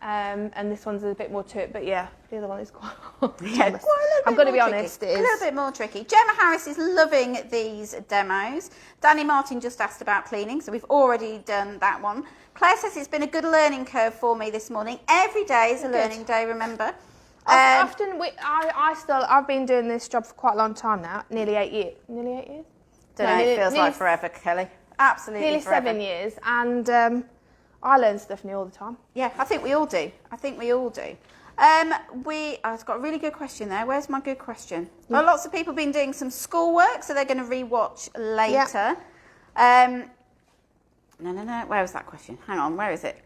and this one's a bit more to it. But yeah, the other one is quite hard. Yeah, I'm going to be honest, it is a little bit more tricky. Gemma Harris is loving these demos. Danny Martin just asked about cleaning, so we've already done that one. Claire says it's been a good learning curve for me this morning. Every day is a learning day, remember. I've been doing this job for quite a long time now, nearly 8 years. Nearly 8 years? Don't know, it feels like forever, Kelly. Absolutely nearly forever. 7 years, and I learn stuff new all the time. Yeah, I think we all do. I've got a really good question there. Where's my good question? Well, lots of people have been doing some schoolwork, so they're going to re-watch later. Yep. No. Where was that question? Hang on, where is it?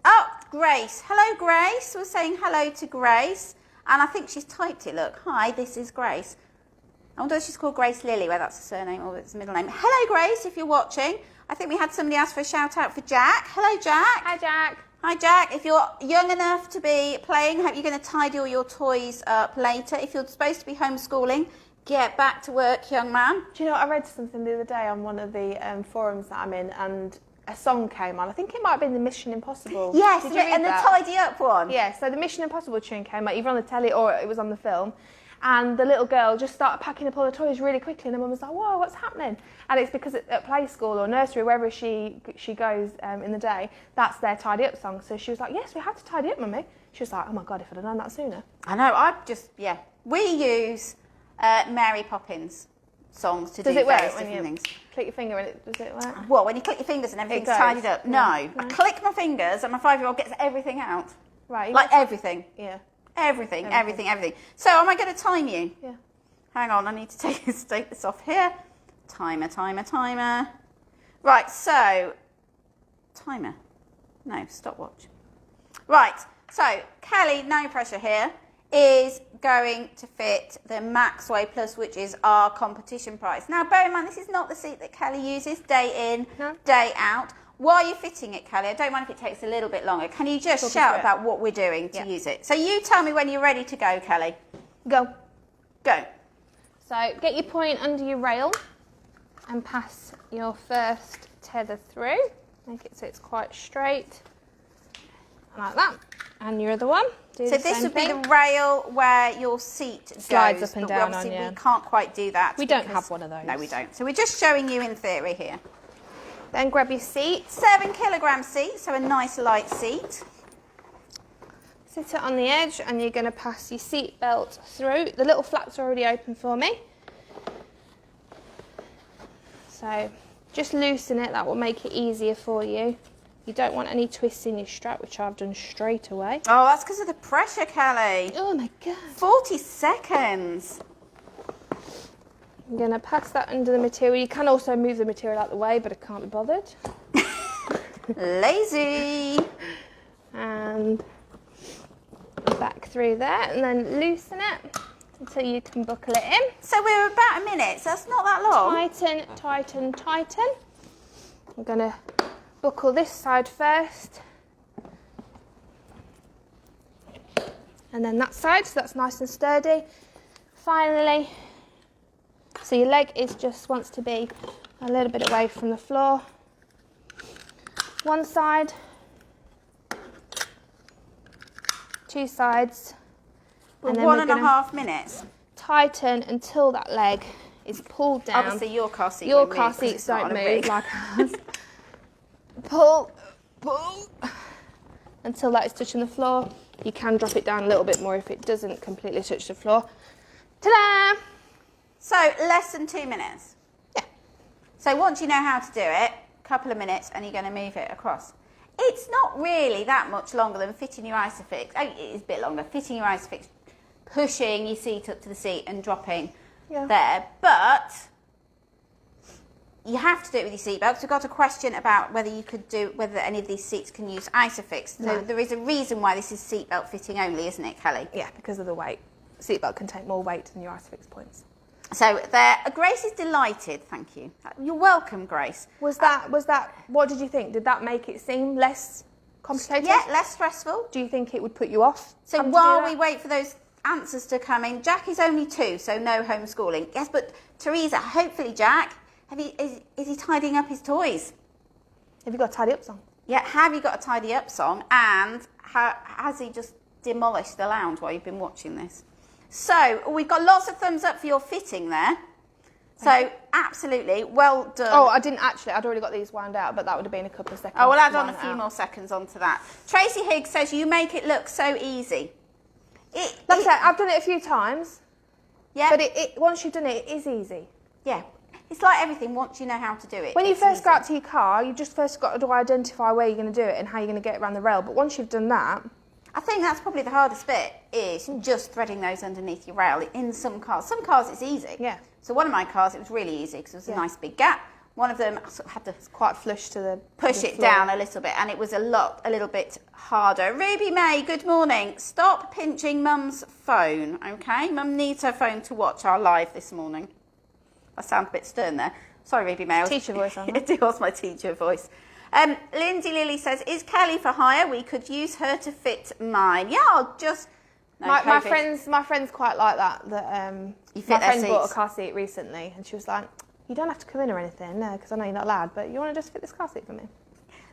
Oh, Grace. Hello, Grace. We're saying hello to Grace. And I think she's typed it. Look, hi, this is Grace. I wonder if she's called Grace Lily, whether that's a surname or it's a middle name. Hello, Grace, if you're watching. I think we had somebody ask for a shout out for Jack. Hello, Jack. Hi, Jack. Hi, Jack. If you're young enough to be playing, hope you're going to tidy all your toys up later. If you're supposed to be homeschooling, get back to work, young man. Do you know what? I read something the other day on one of the forums that I'm in, and a song came on. I think it might have been the Mission Impossible. Yes, Did you read and that? the Tidy Up one. Yeah, so the Mission Impossible tune came out, either on the telly or it was on the film. And the little girl just started packing up all the toys really quickly, and the mum was like, whoa, what's happening? And it's because at play school or nursery, wherever she goes in the day, that's their tidy up song. So she was like, yes, we have to tidy up, mummy. She was like, oh my God, if I'd have known that sooner. I know, we use Mary Poppins songs to do various different things. Click your finger and does it work? Well, when you click your fingers and everything's tidied up. No, I click my fingers and my 5-year-old gets everything out. Right. Like everything. Yeah. Everything. So am I going to time you? Yeah. Hang on, I need to take this off here. Timer. Right, so, timer. No, stopwatch. Right, so Kelly, no pressure here, is going to fit the Max-Way Plus, which is our competition price. Now, bear in mind, this is not the seat that Kelly uses day in, day out. While you're fitting it, Kelly, I don't mind if it takes a little bit longer. Can you just shout about what we're doing to use it? So you tell me when you're ready to go, Kelly. Go. So get your point under your rail and pass your first tether through. Make it so it's quite straight, like that. And your other one. So this would be the rail where your seat slides goes, up and but down. Obviously, we can't quite do that. We don't have one of those. No, we don't. So we're just showing you in theory here. Then grab your seat. 7 kilogram seat, so a nice light seat. Sit it on the edge, and you're going to pass your seat belt through. The little flap's already open for me. So just loosen it, that will make it easier for you. You don't want any twists in your strap, which I've done straight away. Oh, that's because of the pressure, Kelly. Oh my God. 40 seconds. I'm going to pass that under the material. You can also move the material out the way, but I can't be bothered. Lazy. And back through there, and then loosen it until you can buckle it in. So we're about a minute, so that's not that long. Tighten. I'm going to buckle this side first. And then that side, so that's nice and sturdy. Finally, so your leg wants to be a little bit away from the floor. One side, two sides. And then 1.5 minutes. Tighten until that leg is pulled down. Obviously your car seat Your car seats don't move like ours. Pull until that is touching the floor. You can drop it down a little bit more if it doesn't completely touch the floor. Ta-da! So less than 2 minutes. Yeah. So once you know how to do it, couple of minutes, and you're going to move it across. It's not really that much longer than fitting your Isofix. Oh, it is a bit longer. Fitting your Isofix, pushing your seat up to the seat and dropping there. But you have to do it with your seatbelt. So we've got a question about whether any of these seats can use Isofix. So there is a reason why this is seatbelt fitting only, isn't it, Kelly? Yeah, because of the weight. Seatbelt can take more weight than your Isofix points. So Grace is delighted, thank you. You're welcome, Grace. Was that, what did you think? Did that make it seem less complicated? Yeah, less stressful. Do you think it would put you off? So while we wait for those answers to come in, Jack is only 2, so no homeschooling. Yes, but Teresa, hopefully Jack, is he tidying up his toys? Have you got a tidy up song? Yeah, have you got a tidy up song? And has he just demolished the lounge while you've been watching this? So we've got lots of thumbs up for your fitting there. So absolutely, well done. Oh, I didn't actually. I'd already got these wound out, but that would have been a couple of seconds. Oh, we'll add on a few more seconds onto that. Tracy Higgs says you make it look so easy. Like I said, I've done it a few times. Yeah. But once you've done it, it is easy. Yeah. It's like everything, once you know how to do it. When you first go out to your car, you just first got to identify where you're going to do it and how you're going to get around the rail. But once you've done that... I think that's probably the hardest bit, is just threading those underneath your rail. In some cars it's easy. Yeah. So one of my cars, it was really easy because it was a nice big gap. One of them, I sort of had to quite flush to the push it down a little bit, and it was a little bit harder. Ruby May, good morning. Stop pinching Mum's phone, okay? Mum needs her phone to watch our live this morning. I sound a bit stern there. Sorry, Ruby May. Teacher voice on that. It was my teacher voice. Lindsay Lily says, is Kelly for hire? We could use her to fit mine. Yeah, I'll just... No, my friends quite like that. My friend bought a car seat recently, and she was like, you don't have to come in or anything, because I know you're not allowed, but you want to just fit this car seat for me?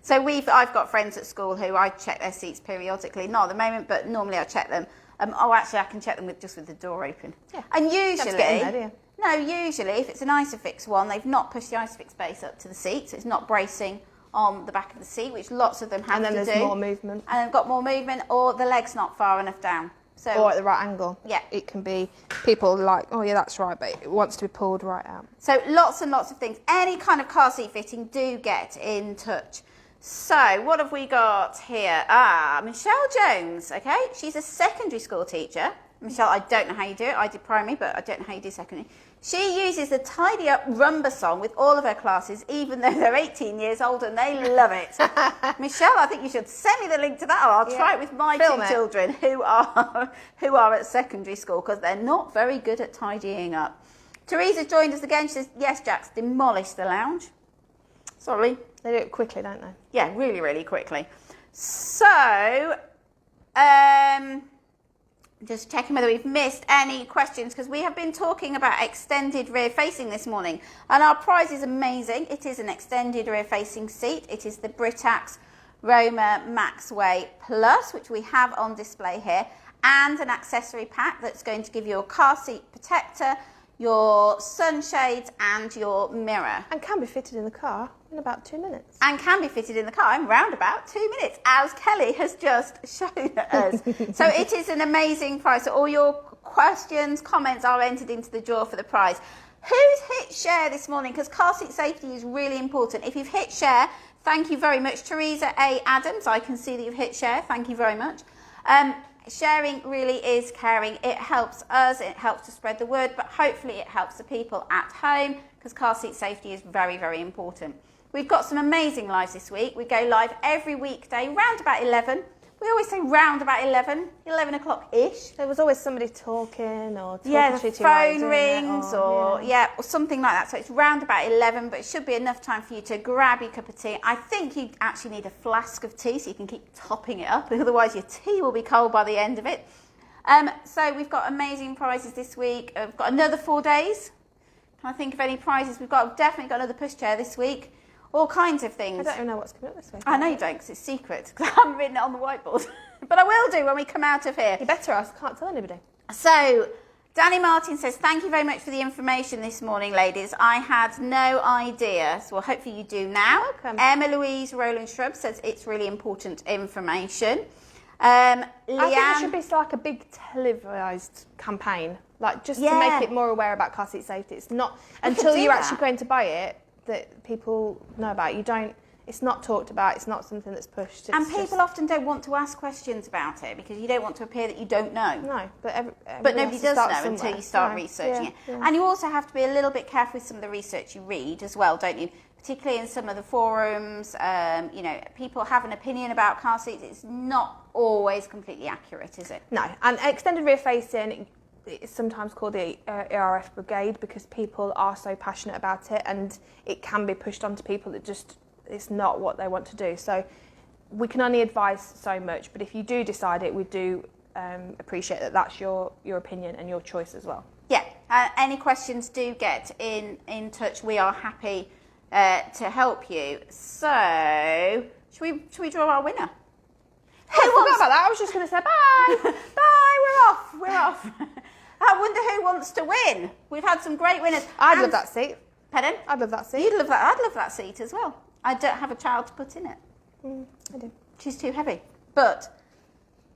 So I've got friends at school who I check their seats periodically. Not at the moment, but normally I check them. Actually, I can check them with the door open. Yeah. And usually... No, usually if it's an Isofix one, they've not pushed the Isofix base up to the seat, so it's not bracing on the back of the seat, which lots of them have to do. And then there's more movement. And they've got more movement, or the leg's not far enough down. So, or at the right angle. Yeah. It can be, people like, oh yeah, that's right, but it wants to be pulled right out. So lots and lots of things. Any kind of car seat fitting, do get in touch. So what have we got here? Michelle Jones, okay? She's a secondary school teacher. Michelle, I don't know how you do it. I did primary, but I don't know how you do secondary. She uses the Tidy Up Rumba song with all of her classes, even though they're 18 years old, and they love it. Michelle, I think you should send me the link to that, or I'll try it with my two children who are at secondary school, because they're not very good at tidying up. Teresa joined us again. She says, yes, Jack's demolished the lounge. Sorry. They do it quickly, don't they? Yeah, really, really quickly. So, just checking whether we've missed any questions, because we have been talking about extended rear facing this morning, and our prize is amazing. It is an extended rear facing seat. It is the Britax Römer Max-Way Plus, which we have on display here, and an accessory pack that's going to give you a car seat protector, your sunshades and your mirror. And can be fitted in the car in about 2 minutes. And can be fitted in the car in round about 2 minutes, as Kelly has just shown us. So it is an amazing prize. So all your questions, comments are entered into the draw for the prize. Who's hit share this morning? Because car seat safety is really important. If you've hit share, thank you very much. Teresa A. Adams, I can see that you've hit share. Thank you very much. Sharing really is caring. It helps us, it helps to spread the word, but hopefully it helps the people at home, because car seat safety is very, very important. We've got some amazing lives this week. We go live every weekday, round about 11. We always say round about 11 o'clock-ish. There was always somebody talking or talking the phone rings or something like that. So it's round about 11, but it should be enough time for you to grab your cup of tea. I think you actually need a flask of tea so you can keep topping it up, otherwise your tea will be cold by the end of it. So we've got amazing prizes this week. We've got another 4 days. Can I think of any prizes? We've definitely got another pushchair this week. All kinds of things. I don't even know what's coming up this week. I know you don't, because it's secret, because I haven't written it on the whiteboard. But I will do when we come out of here. You better ask, I can't tell anybody. So, Danny Martin says, thank you very much for the information this morning, ladies. I had no idea. So, well, hopefully you do now. Welcome. Emma Louise Rowland Shrub says it's really important information. I think it should be like a big televised campaign, like just to make it more aware about car seat safety. It's not until you're actually going to buy it. that people know about. It's not talked about. It's not something that's pushed. And people often don't want to ask questions about it because you don't want to appear that you don't know. No, but nobody does know until you start researching it. Yeah. And you also have to be a little bit careful with some of the research you read as well, don't you? Particularly in some of the forums, people have an opinion about car seats. It's not always completely accurate, is it? No, and extended rear facing is sometimes called the ERF brigade because people are so passionate about it, and it can be pushed onto people that just it's not what they want to do. So we can only advise so much, but if you do decide it, we do appreciate that that's your opinion and your choice as well. Yeah, any questions, do get in touch. We are happy to help you. So should we draw our winner? I forgot about that. I was just going to say bye. Bye, we're off. I wonder who wants to win. We've had some great winners. I'd love that seat. Pardon? I'd love that seat. You'd love that. I'd love that seat as well. I don't have a child to put in it. I do. She's too heavy. But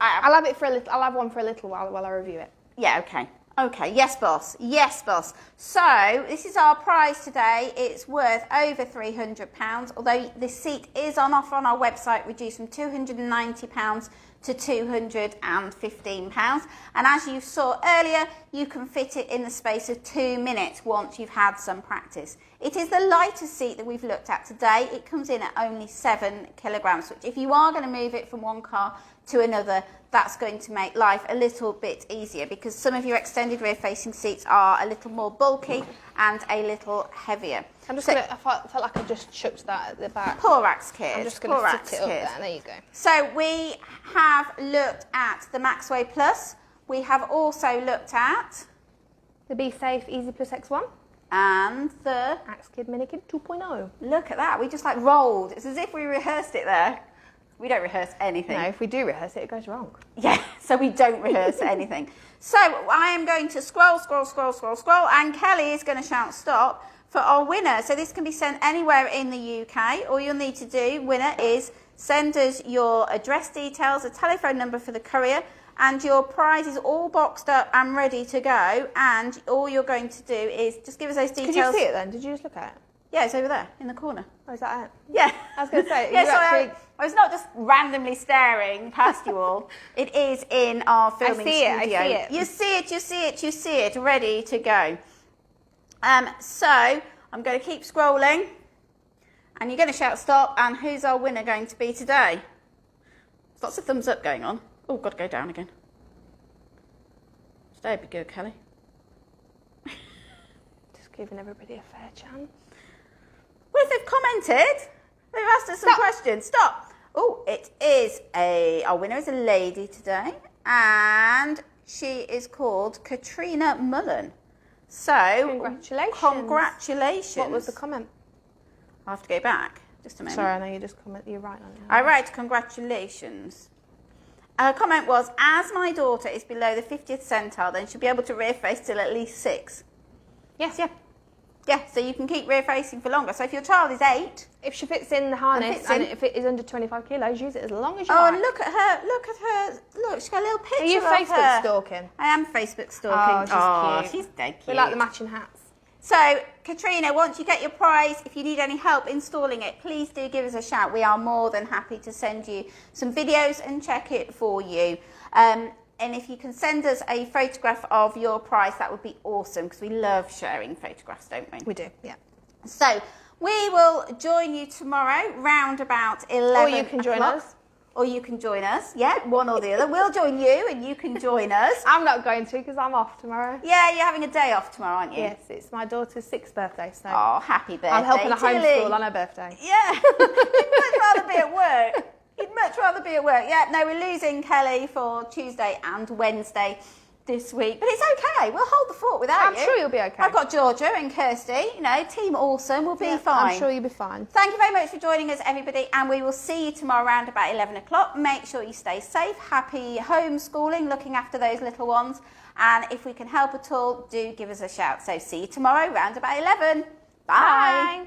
I'll have it for a little. I'll have one for a little while I review it. Yeah. Okay. Okay. Yes, boss. Yes, boss. So this is our prize today. It's worth over £300. Although this seat is on offer on our website, reduced from £290 to £215. And as you saw earlier, you can fit it in the space of 2 minutes once you've had some practice. It is the lightest seat that we've looked at today. It comes in at only 7 kilograms, which if you are going to move it from one car to another, that's going to make life a little bit easier because some of your extended rear facing seats are a little more bulky and a little heavier. I felt like I just chucked that at the back. Poor Axkid. I'm just going to sit it up there. There you go. So we have looked at the Max-Way Plus. We have also looked at the BeSafe Easy Plus X1 and the Axkid Minikid 2.0. Look at that. We just rolled. It's as if we rehearsed it there. We don't rehearse anything. No, if we do rehearse it, it goes wrong. Yeah, so we don't rehearse anything. So I am going to scroll, and Kelly is going to shout stop for our winner. So this can be sent anywhere in the UK. All you'll need to do, winner, is send us your address details, a telephone number for the courier, and your prize is all boxed up and ready to go. And all you're going to do is just give us those details. Could you see it then? Did you just look at it? Yeah, it's over there in the corner. Oh, is that it? Yeah. I was going to say, yeah, I was not just randomly staring past you all. It is in our filming studio. I see it. You see it, ready to go. So I'm going to keep scrolling, and you're going to shout stop. And who's our winner going to be today? There's lots of thumbs up going on. Oh, got to go down again. Stay be good, Kelly. Just giving everybody a fair chance. Well, if they've commented, they've asked us some questions. Stop. Oh, it is our winner is a lady today, and she is called Katrina Mullen. So, congratulations. What was the comment? I have to go back. Just a minute. Sorry, I know you just comment. You're right on it. I write congratulations. Her comment was, as my daughter is below the 50th centile, then she'll be able to rear face till at least 6. Yes. Yeah, so you can keep rear facing for longer. So if your child is 8... If she fits in the harness and if it is under 25 kilos, use it as long as you like. like. Oh, and look at her. Look, she's got a little picture of her. Are you Facebook stalking? I am Facebook stalking. Oh, she's cute. She's dead cute. We like the matching hats. So, Katrina, once you get your prize, if you need any help installing it, please do give us a shout. We are more than happy to send you some videos and check it for you. And if you can send us a photograph of your prize, that would be awesome, because we love sharing photographs, don't we? We do, yeah. So we will join you tomorrow round about 11 Or you can join us. Or you can join us. Yeah, one or the other. We'll join you and you can join us. I'm not going to because I'm off tomorrow. Yeah, you're having a day off tomorrow, aren't you? Yes, it's my daughter's 6th birthday. So oh, happy birthday, I'm helping her homeschool on her birthday. Yeah, you'd much rather be at work. You'd much rather be at work. Yeah, no, we're losing Kelly for Tuesday and Wednesday this week. But it's okay. We'll hold the fort without you. I'm sure you'll be okay. I've got Georgia and Kirsty. You know, Team Awesome. We'll be fine. I'm sure you'll be fine. Thank you very much for joining us, everybody. And we will see you tomorrow around about 11 o'clock. Make sure you stay safe. Happy homeschooling, looking after those little ones. And if we can help at all, do give us a shout. So see you tomorrow around about 11. Bye. Bye.